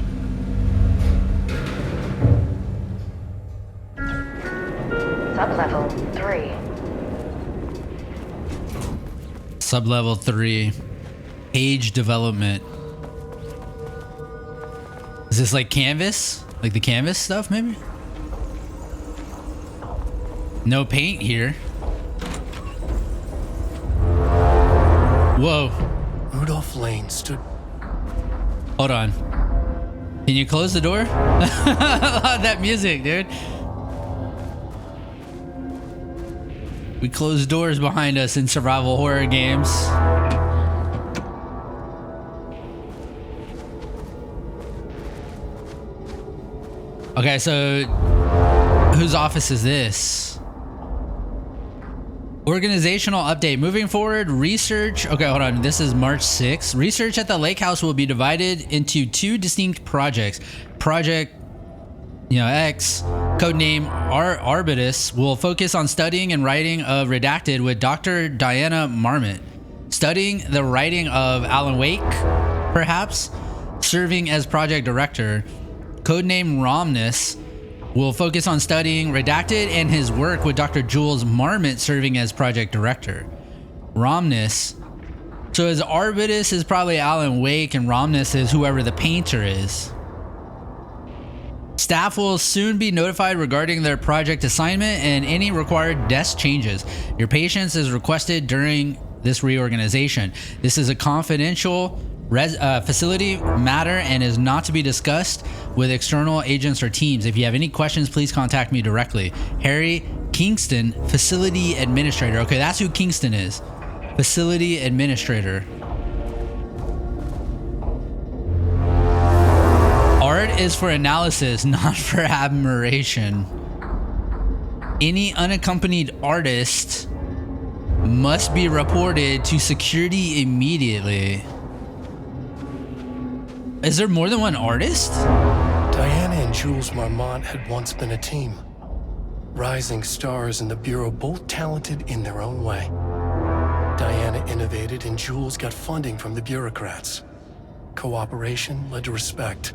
E: Sublevel 3.
A: Sublevel 3. Page development. Is this like canvas? Like the canvas stuff, maybe? No paint here. Whoa.
H: Rudolph Lane stood.
A: Hold on. Can you close the door? I love that music, dude. We close doors behind us in survival horror games. Okay, so whose office is this? Organizational update. Moving forward, research. Okay, hold on. This is March 6th. Research at the lake house will be divided into 2 distinct projects. Project X, codename Arbutus, will focus on studying and writing of Redacted with Dr. Diana Marmot. Studying the writing of Alan Wake, perhaps, serving as project director. Codename Romnus will focus on studying Redacted and his work with Dr. Jules Marmot serving as project director. Romnus. So as Arbutus is probably Alan Wake and Romnus is whoever the painter is. Staff will soon be notified regarding their project assignment and any required desk changes. Your patience is requested during this reorganization. This is a confidential facility matter and is not to be discussed with external agents or teams. If you have any questions, please contact me directly. Harry Kingston, Facility Administrator. Okay, that's who Kingston is. Facility Administrator. Art is for analysis, not for admiration. Any unaccompanied artist must be reported to security immediately. Is there more than one artist?
H: Diana and Jules Marmot had once been a team. Rising stars in the Bureau, both talented in their own way. Diana innovated and Jules got funding from the bureaucrats. Cooperation led to respect.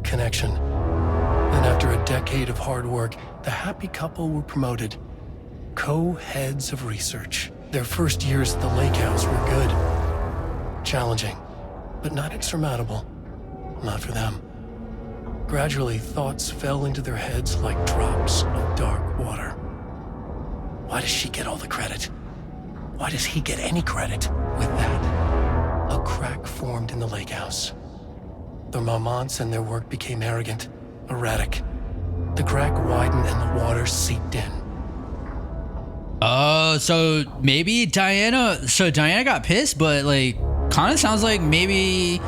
H: Connection. And after a decade of hard work, the happy couple were promoted. Co-heads of research. Their first years at the lake house were good. Challenging, but not insurmountable. Not for them. Gradually, thoughts fell into their heads like drops of dark water. Why does she get all the credit? Why does he get any credit? With that, a crack formed in the lake house. The Marmots and their work became arrogant, erratic. The crack widened and the water seeped in.
A: Oh, so maybe Diana... So Diana got pissed, but like, kind of sounds like maybe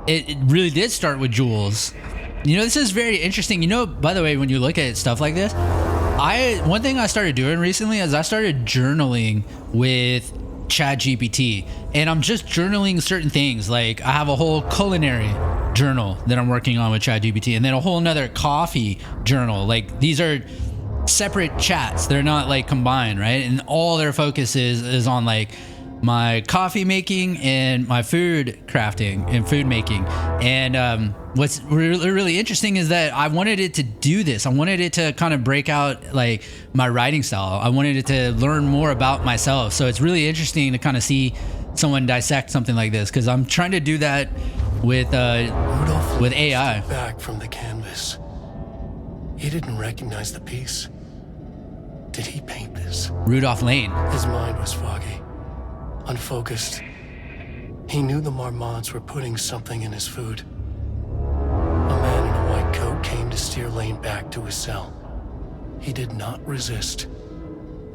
A: it really did start with Jules. You know, this is very interesting. You know, by the way, when you look at stuff like this, one thing I started doing recently is I started journaling with ChatGPT, and I'm just journaling certain things. Like I have a whole culinary journal that I'm working on with ChatGPT, and then a whole nother coffee journal. Like these are separate chats, they're not like combined, right? And all their focus is on like my coffee making and my food crafting and food making. And what's really interesting is that I wanted it to do this. I wanted it to kind of break out like my writing style. I wanted it to learn more about myself. So it's really interesting to kind of see someone dissect something like this, because I'm trying to do that with AI.
H: Back from the canvas. He didn't recognize the piece. Did he paint this?
A: Rudolph Lane.
H: His mind was foggy, unfocused. He knew the Marmots were putting something in his food. A man in a white coat came to steer Lane back to his cell. He did not resist.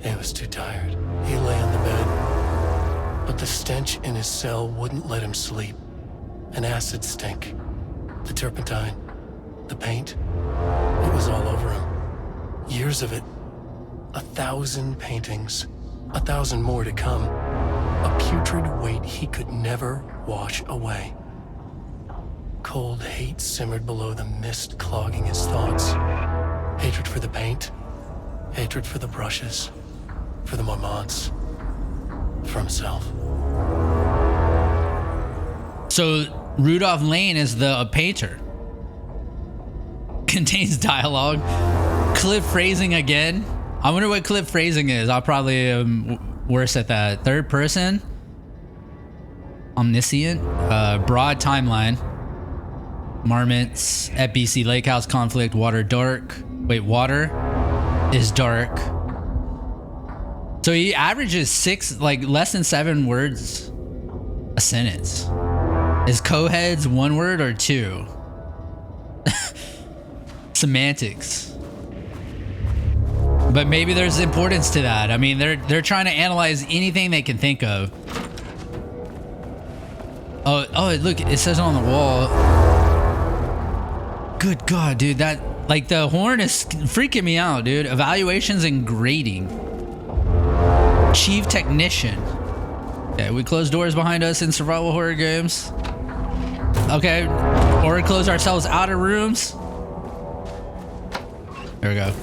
H: He was too tired. He lay on the bed, but the stench in his cell wouldn't let him sleep. An acid stink. The turpentine. The paint. It was all over him. Years of it. 1,000 paintings. 1,000 more to come. A putrid weight he could never wash away. Cold hate simmered below the mist clogging his thoughts. Hatred for the paint, hatred for the brushes, for the marmots, for himself.
A: So Rudolph Lane is the painter. Contains dialogue. Clip phrasing again. I wonder what clip phrasing is. I'll probably worse at that. Third person. Omniscient. Broad timeline. Marmots at BC Lake House conflict. Water dark. Wait, water is dark. So he averages less than 7 words a sentence. Is co-heads 1 word or 2? Semantics. But maybe there's importance to that. I mean, they're trying to analyze anything they can think of. Oh, look, it says on the wall. Good God, dude, that like the horn is freaking me out, dude. Evaluations and grading. Chief technician. Okay, we close doors behind us in survival horror games. Okay, or close ourselves out of rooms. There we go.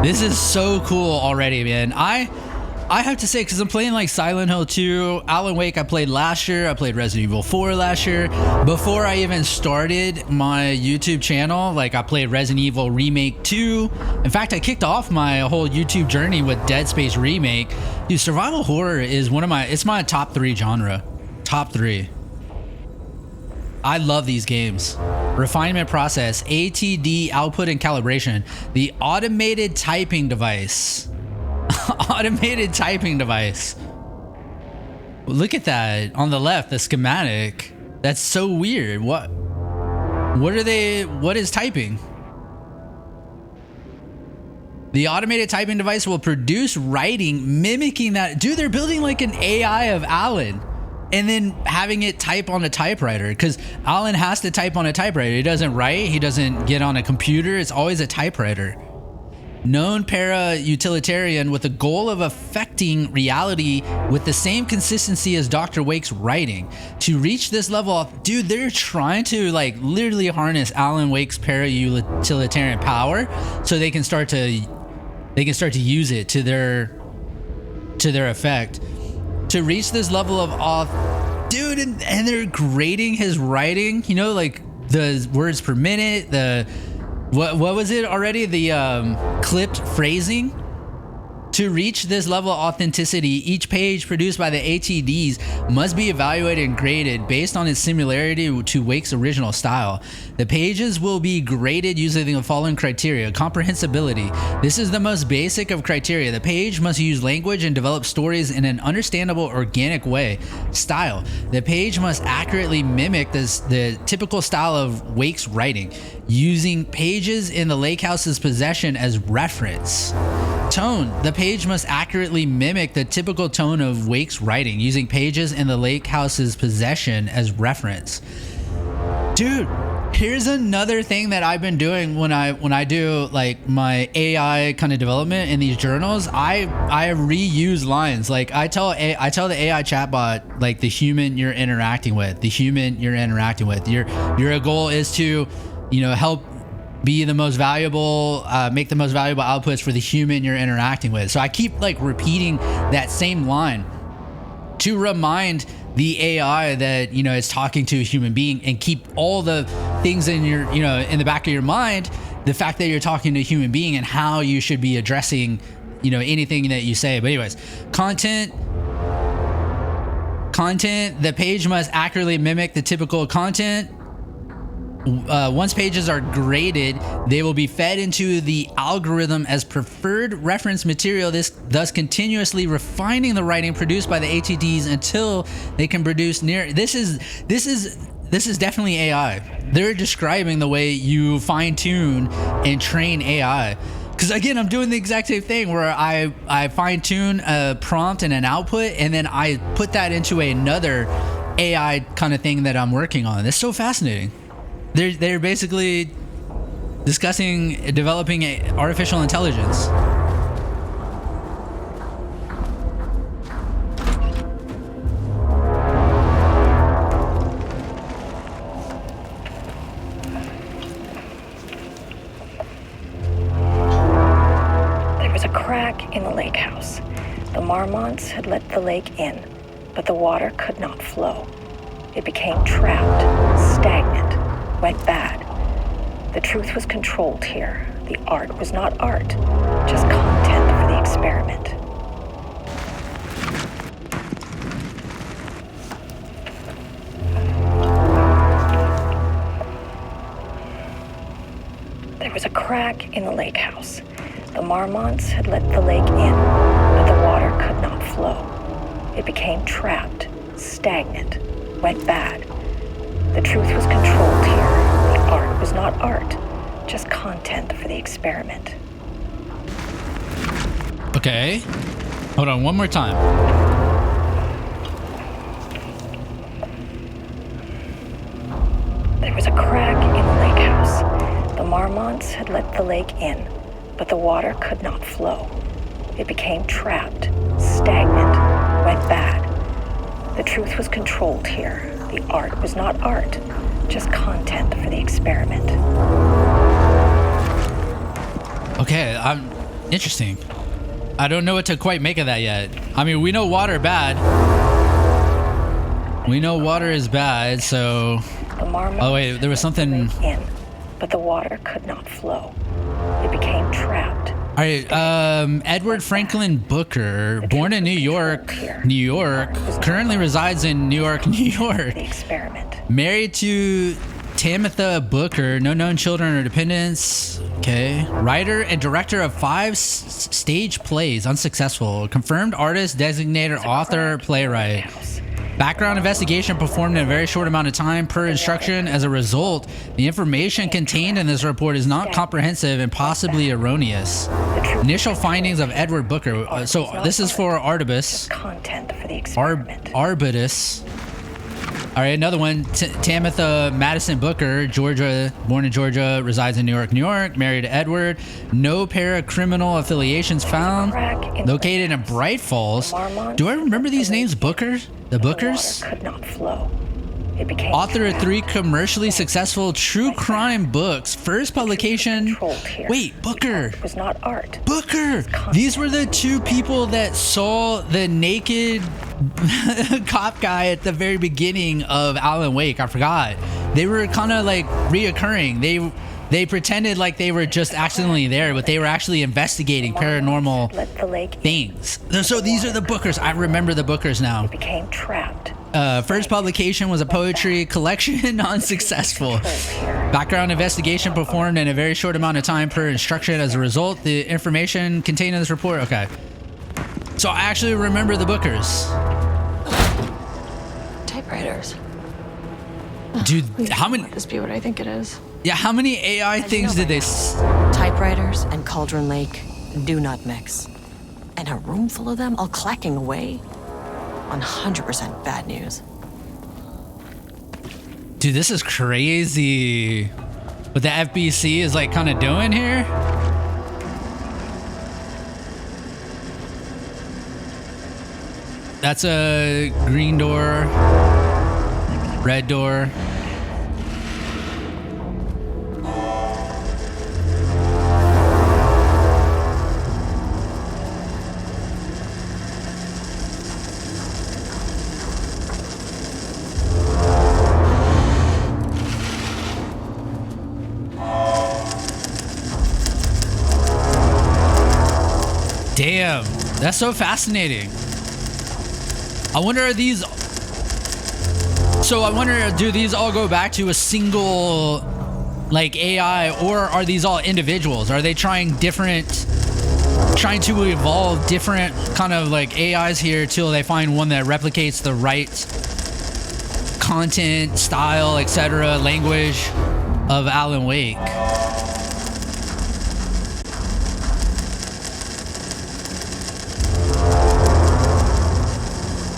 A: This is so cool already, man. I have to say, because I'm playing like Silent Hill 2, Alan Wake I played last year, I played Resident Evil 4 last year. Before I even started my YouTube channel, like I played Resident Evil Remake 2. In fact, I kicked off my whole YouTube journey with Dead Space Remake. Dude, survival horror is it's my top 3 genre. Top 3. I love these games. Refinement process, ATD output and calibration. The automated typing device. Automated typing device. Look at that on the left, the schematic. That's so weird. What is typing? The automated typing device will produce writing mimicking that. Dude, they're building like an AI of Alan and then having it type on a typewriter, because Alan has to type on a typewriter. He doesn't write, he doesn't get on a computer, it's always a typewriter. Known para-utilitarian with the goal of affecting reality with the same consistency as Dr. Wake's writing. To reach this level of, dude, they're trying to like literally harness Alan Wake's para-utilitarian power so they can start to use it to their effect. To reach this level of dude, and they're grading his writing, you know, like the words per minute, the what was it already? The clipped phrasing. To reach this level of authenticity, each page produced by the ATDs must be evaluated and graded based on its similarity to Wake's original style. The pages will be graded using the following criteria. Comprehensibility. This is the most basic of criteria. The page must use language and develop stories in an understandable, organic way. Style. The page must accurately mimic the typical style of Wake's writing, using pages in the lake house's possession as reference. Tone. The page must accurately mimic the typical tone of Wake's writing, using pages in the lake house's possession as reference. Dude, here's another thing that I've been doing when I do like my AI kind of development in these journals. I reuse lines. Like I tell the AI chatbot, like the human you're interacting with, your goal is to, you know, help be the most valuable, make the most valuable outputs for the human you're interacting with. So I keep like repeating that same line to remind the AI that, you know, it's talking to a human being, and keep all the things in your, you know, in the back of your mind, the fact that you're talking to a human being and how you should be addressing, you know, anything that you say. But anyways, content, the page must accurately mimic the typical content. Once pages are graded, they will be fed into the algorithm as preferred reference material, thus continuously refining the writing produced by the ATDs until they can produce this is definitely AI. They're describing the way you fine-tune and train AI. Because again, I'm doing the exact same thing where I fine-tune a prompt and an output, and then I put that into another AI kind of thing that I'm working on. It's so fascinating. They're basically discussing developing artificial intelligence.
C: was a crack in the lake house. The marmots had let the lake in, but the water could not flow. It became trapped, stagnant, went bad. The truth was controlled here. The art was not art, just content for the experiment. There was a crack in the lake house. The marmots had let the lake in, but the water could not flow. It became trapped, stagnant, went bad. The truth was controlled here. The art was not art, just content for the experiment.
A: Okay. Hold on, one more time.
C: There was a crack in the lake house. The marmots had let the lake in, but the water could not flow. It became trapped, stagnant, went bad. The truth was controlled here. The art was not art, just content for the experiment.
A: Okay, interesting. I don't know what to quite make of that yet. I mean, we know water bad. We know water is bad, so... Oh wait, there was something...
C: in, but the water could not flow. It became trapped.
A: All right, Edward Franklin Booker, born in New York, currently resides in New York.
C: The experiment.
A: Married to Tamitha Booker, no known children or dependents. Okay. Writer and director of 5 stage plays, unsuccessful. Confirmed artist, designated author, playwright. Background investigation performed in a very short amount of time per instruction. As a result, the information contained in this report is not comprehensive and possibly erroneous. Initial findings of Edward Booker. So this is for Artibus.
C: Content for the experiment.
A: Arbutus. All right, another one. Tamitha Madison Booker, Georgia, born in Georgia, resides in New York, New York. Married to Edward. No paracriminal affiliations found. Located in Bright Falls. Do I remember these names? Booker? The Bookers?
C: Could not flow. It became
A: author of 3 commercially successful true crime books. First publication. Wait, Booker.
C: It was not art.
A: Booker. These were the 2 people that saw the naked cop guy at the very beginning of Alan Wake. I forgot. They were kind of like reoccurring. They pretended like they were just accidentally there, but they were actually investigating paranormal things. So these are the Bookers. I remember the Bookers now.
C: It became trapped.
A: First publication was a poetry collection, unsuccessful. Background investigation performed in a very short amount of time per instruction. As a result, the information contained in this report. Okay. So I actually remember the Bookers.
B: Typewriters.
A: Dude, how many...
B: Let this be what I think it is.
A: Yeah, how many AI things did they...
B: Typewriters and Cauldron Lake do not mix. And a room full of them all clacking away? 100% bad news.
A: Dude, this is crazy. What the FBC is like kind of doing here? That's a green door, red door. Damn, that's so fascinating. I wonder, are these... So I wonder, do these all go back to a single, like, AI, or are these all individuals? Are they trying to evolve different kind of, like, AIs here till they find one that replicates the right content, style, etc., language of Alan Wake?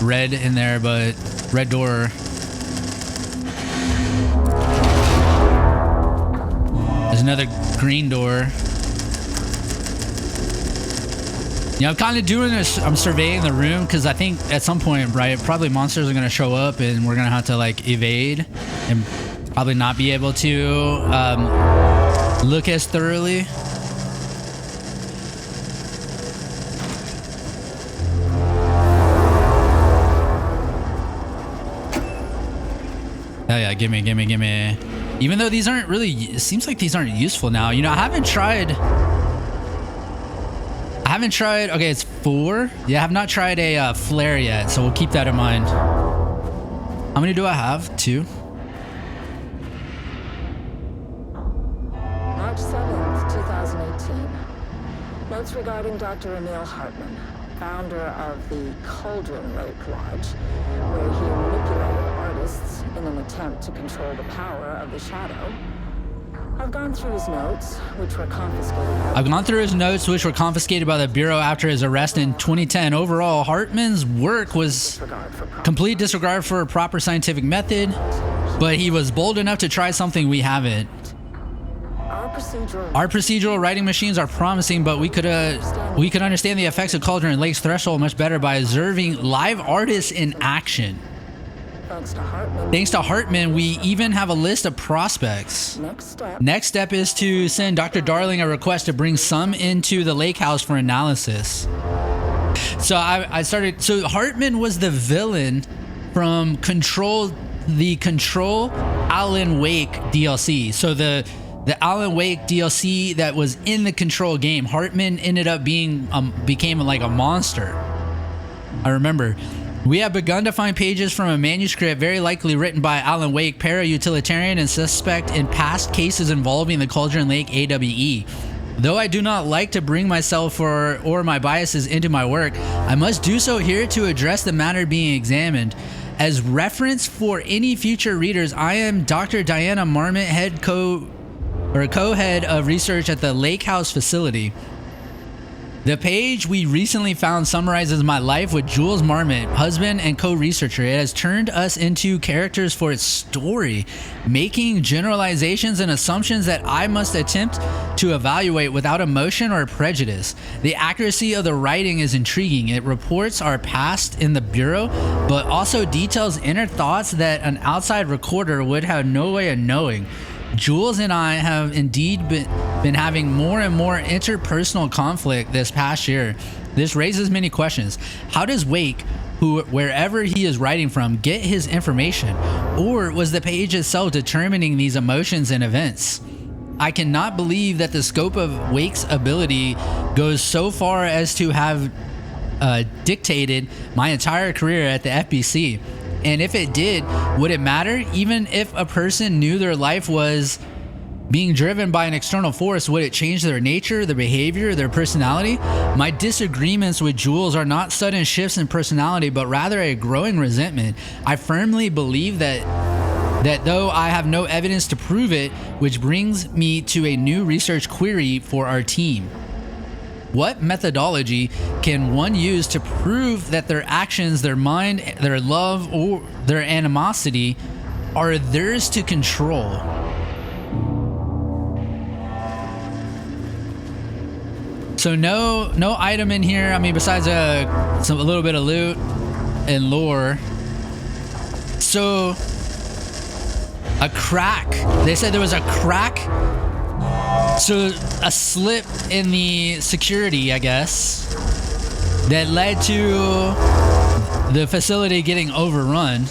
A: Red in there, but red door. There's another green door. Yeah, I'm kind of doing this. I'm surveying the room because I think at some point, right, probably monsters are going to show up and we're going to have to like evade and probably not be able to look as thoroughly. yeah, give me. Even though these aren't really, it seems like these aren't useful now. You know, I haven't tried, okay, it's 4. Yeah, I have not tried a flare yet, so we'll keep that in mind. How many do I have? 2?
G: March 7th, 2018. Notes regarding Dr. Emil Hartman, founder of the Cauldron Lake Lodge, where he manipulated artists in an attempt to control the power of the shadow. I've gone through his notes, which were confiscated by the Bureau after his arrest in 2010. Overall, Hartman's work was complete disregard for a proper scientific method, but he was bold enough to try something we haven't. Our procedural writing machines are promising, but we could understand the effects of Cauldron Lake's threshold much better by observing live artists in action. Thanks to Hartman, we even have a list of prospects. Next step is to send Dr. Darling a request to bring some into the lake house for analysis. So so Hartman was the villain from the Control Alan Wake DLC. So the Alan Wake DLC that was in the Control game, Hartman ended up became like a monster. I remember. We have begun to find pages from a manuscript very likely written by Alan Wake, para-utilitarian and suspect in past cases involving the Cauldron Lake AWE. Though I do not like to bring myself or my biases into my work, I must do so here to address the matter being examined. As reference for any future readers, I am Dr. Diana Marmot, co-head of research at the Lake House facility. The page we recently found summarizes my life with Jules Marmot, husband and co-researcher. It has turned us into characters for its story, making generalizations and assumptions that I must attempt to evaluate without emotion or prejudice. The accuracy of the writing is intriguing. It reports our past in the Bureau, but also details inner thoughts that an outside recorder would have no way of knowing. Jules and I have indeed been having more and more interpersonal conflict this past year. This raises many questions. How does Wake, wherever he is writing from, get his information? Or was the page itself determining these emotions and events? I cannot believe that the scope of Wake's ability goes so far as to have dictated my entire career at the FBC. And if it did, would it matter? Even if a person knew their life was being driven by an external force, would it change their nature, their behavior, their personality? My disagreements with Jules are not sudden shifts in personality, but rather a growing resentment. I firmly believe that though I have no evidence to prove it, which brings me to a new research query for our team. What methodology can one use to prove that their actions, their mind, their love, or their animosity are theirs to control? So no item in here. I mean, besides a little bit of loot and lore. So a crack. They said there was a crack. So a slip in the security, I guess, that led to the facility getting overrun.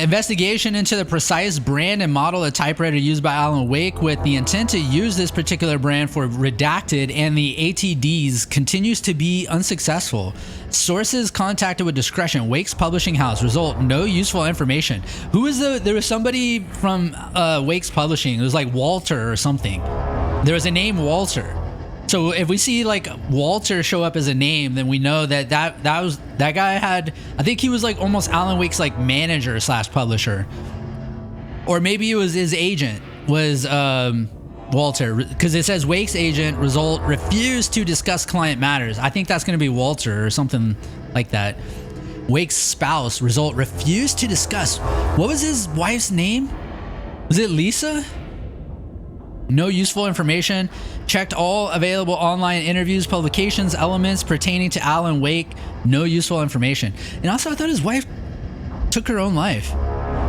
G: Investigation into the precise brand and model of typewriter used by Alan Wake with the intent to use this particular brand for redacted and the ATDs continues to be unsuccessful. Sources contacted with discretion. Wake's publishing house. Result: no useful information. Who is there was somebody from Wake's publishing. It was like Walter or something. There was a name Walter. So if we see like Walter show up as a name, then we know that guy had, I think he was like almost Alan Wake's like manager / publisher, or maybe it was his agent was Walter, because it says Wake's agent result refused to discuss client matters. I think that's going to be Walter or something like that. Wake's spouse result refused to discuss. What was his wife's name? Was it Lisa? No useful information. Checked all available online interviews, publications, elements pertaining to Alan Wake. No useful information. And also, I thought his wife took her own life.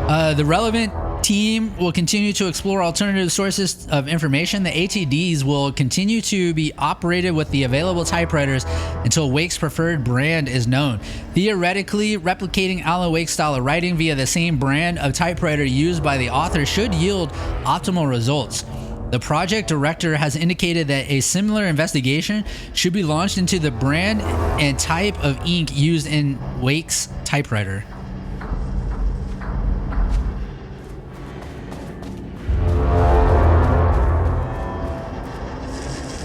G: The relevant team will continue to explore alternative sources of information. The ATDs will continue to be operated with the available typewriters until Wake's preferred brand is known. Theoretically, replicating Alan Wake's style of writing via the same brand of typewriter used by the author should yield optimal results. The project director has indicated that a similar investigation should be launched into the brand and type of ink used in Wake's typewriter.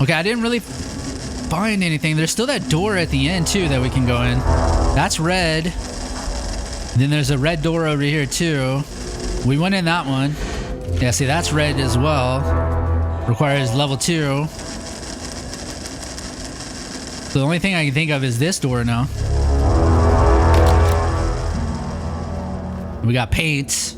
G: Okay, I didn't really find anything. There's still that door at the end too that we can go in. That's red. Then there's a red door over here too. We went in that one. Yeah, see, that's red as well. Requires level 2. So the only thing I can think of is this door now. We got paint.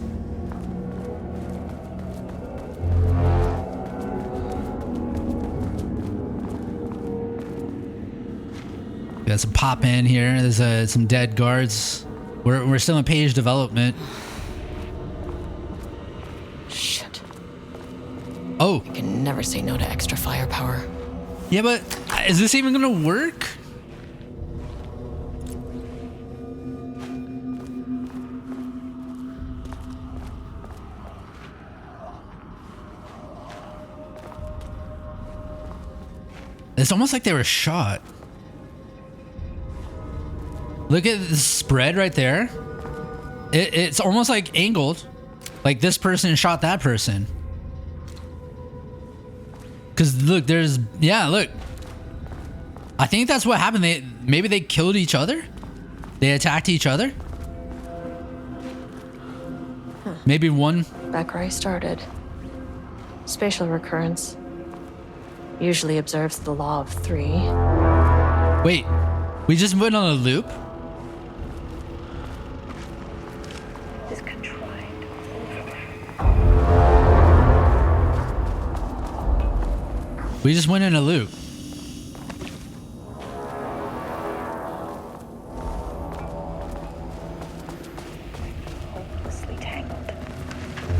G: Got some pop in here. There's some dead guards. We're still in page development.
B: Shit.
G: Oh.
B: I can never say no to extra firepower.
G: Yeah, but is this even gonna work? It's almost like they were shot. Look at the spread right there. It's almost like angled. Like this person shot that person. Because look, there's... Yeah, look. I think that's what happened. Maybe they killed each other? They attacked each other?
B: Huh.
G: Maybe one...
B: Back where I started. Spatial recurrence usually observes the law of 3.
G: Wait, we just went on a loop? We just went in a loop.
I: Hopelessly tangled.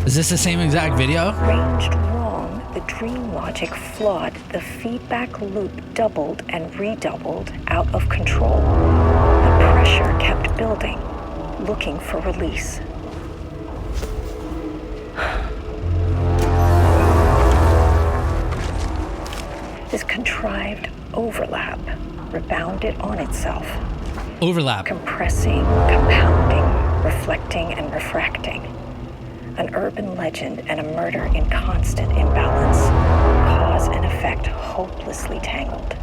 G: Is this the same exact video?
I: Ranged wrong, the dream logic flawed, the feedback loop doubled and redoubled, out of control. The pressure kept building, looking for release. This contrived overlap rebounded on itself.
G: Overlap.
I: Compressing, compounding, reflecting, and refracting. An urban legend and a murder in constant imbalance. Cause and effect hopelessly tangled.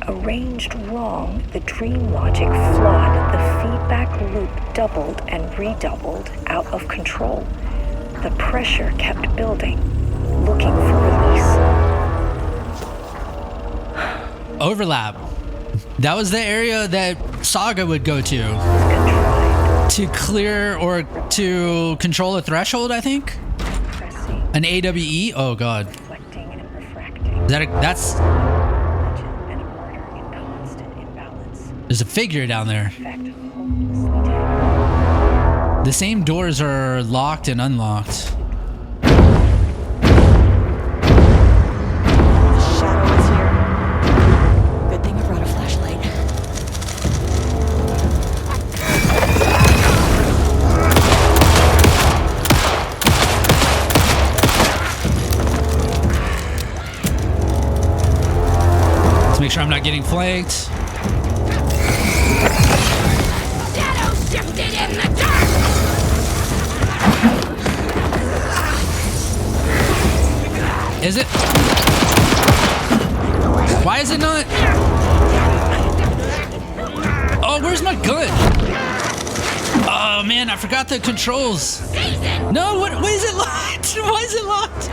I: Arranged wrong, the dream logic flawed, the feedback loop doubled and redoubled, out of control. The pressure kept building, looking for release.
G: Overlap. That was the area that Saga would go to clear or to control a threshold, I think. An AWE. Oh god. Is that that's? There's a figure down there. The same doors are locked and unlocked. Make sure I'm not getting flanked.
J: Shadow shifted in the dark.
G: Is it? Why is it not? Oh, where's my gun? Oh man, I forgot the controls. No, what is it locked? Why is it locked?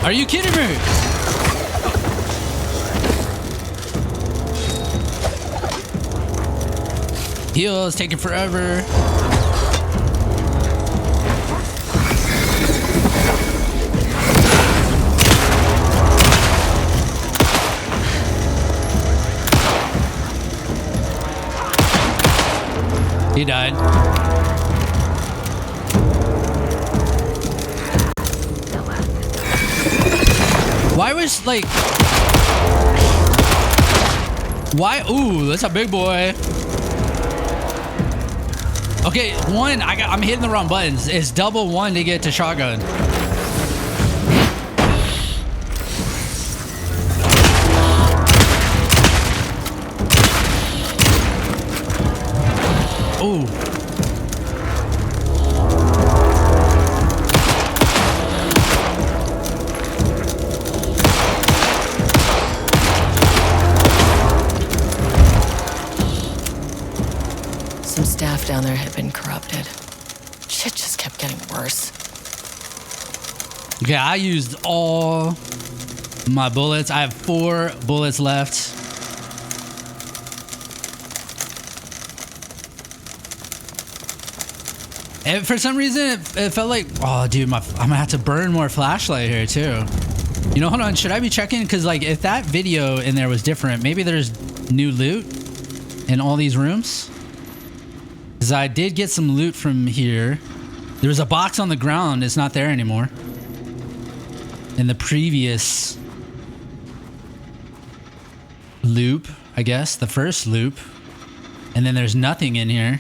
G: Are you kidding me? Heal is taking forever. He died. Why was like... Why? Ooh, that's a big boy. Okay, one, I'm hitting the wrong buttons. It's double one to get to shotgun. Ooh.
B: Some staff down there had been corrupted. Shit just kept getting worse.
G: Okay, I used all my bullets. I have 4 bullets left. And for some reason, it felt like, oh, dude, I'm gonna have to burn more flashlight here too. You know, hold on. Should I be checking? Because like, if that video in there was different, maybe there's new loot in all these rooms. Because I did get some loot from here. There was a box on the ground. It's not there anymore. In the previous loop, I guess, the first loop. And then there's nothing in here.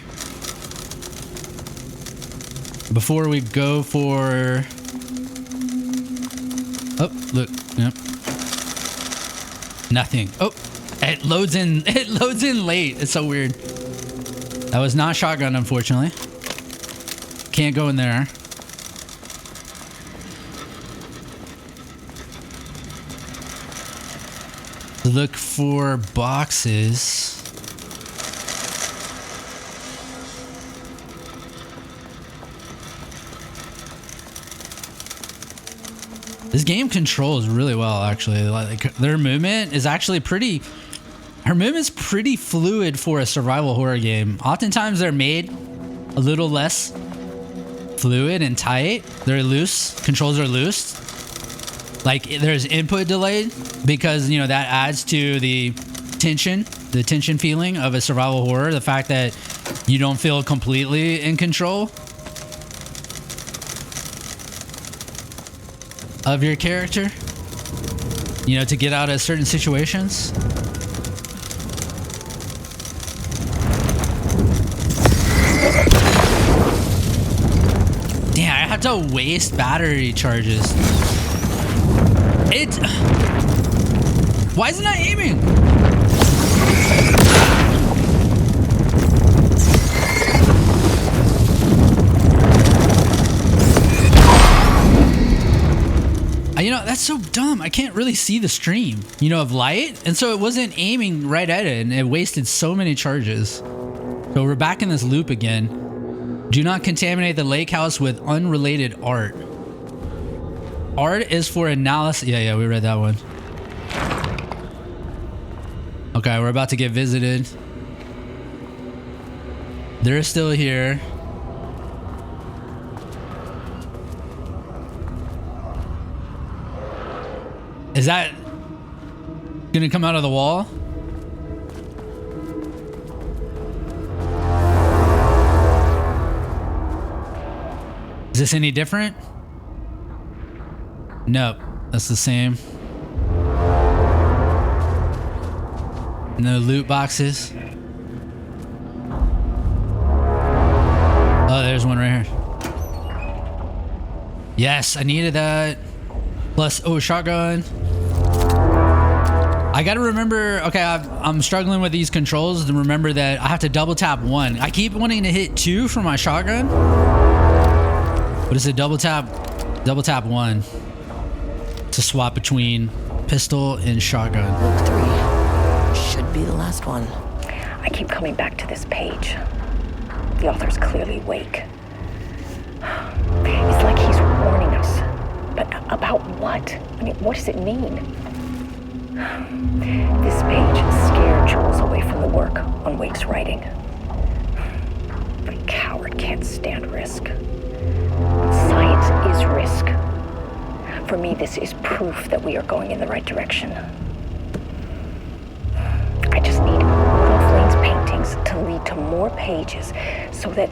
G: Before we go for... Oh, look. Yep. Nothing. Oh, it loads in. It loads in late. It's so weird. That was not shotgun, unfortunately. Can't go in there. Look for boxes. This game controls really well, actually. Like, their movement is actually pretty... Her movement's pretty fluid for a survival horror game. Oftentimes they're made a little less fluid and tight. They're loose. Controls are loose. Like, there's input delay because, you know, that adds to the tension feeling of a survival horror. The fact that you don't feel completely in control of your character, you know, to get out of certain situations. Damn, I have to waste battery charges. Why isn't it aiming? You know, that's so dumb. I can't really see the stream, you know, of light. And so it wasn't aiming right at it, and it wasted so many charges. So we're back in this loop again. Do not contaminate the lake house with unrelated art. Art is for analysis. Yeah, we read that one. Okay, we're about to get visited. They're still here. Is that gonna come out of the wall? Is this any different? Nope, that's the same. No loot boxes. Oh, there's one right here. Yes, I needed that. Plus, oh, shotgun. I gotta remember, okay, I'm struggling with these controls to remember that I have to double tap 1. I keep wanting to hit 2 for my shotgun. But it's a double tap 1 to swap between pistol and shotgun.
B: Look, 3 should be the last one.
I: I keep coming back to this page. The author's clearly awake. It's like he's warning us. But about what? I mean, what does it mean? This page scared Jules away from the work on Wake's writing. But a coward can't stand risk. Science is risk. For me, this is proof that we are going in the right direction. I just need one of Lane's paintings to lead to more pages so that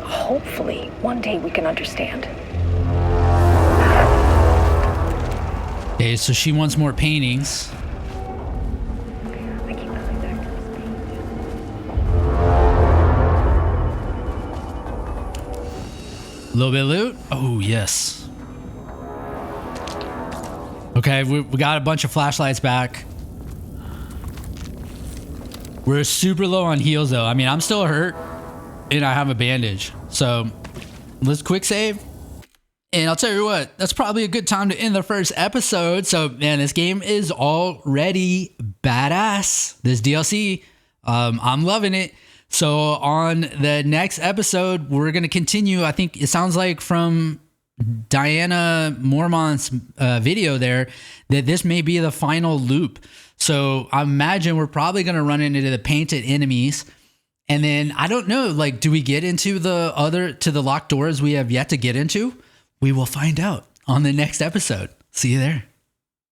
I: hopefully one day we can understand.
G: Okay, so she wants more paintings.
I: I keep coming back to this page.
G: A little bit of loot. Oh, yes. Okay, we got a bunch of flashlights back. We're super low on heals, though. I mean, I'm still hurt, and I have a bandage. So, let's quick save. And I'll tell you what, that's probably a good time to end the first episode. So, man, this game is already badass. This DLC, I'm loving it. So, on the next episode, we're going to continue. I think it sounds like from Diana Mormont's video there that this may be the final loop. So, I imagine we're probably going to run into the painted enemies. And then, I don't know, like, do we get into the locked doors we have yet to get into? We will find out on the next episode. See you there.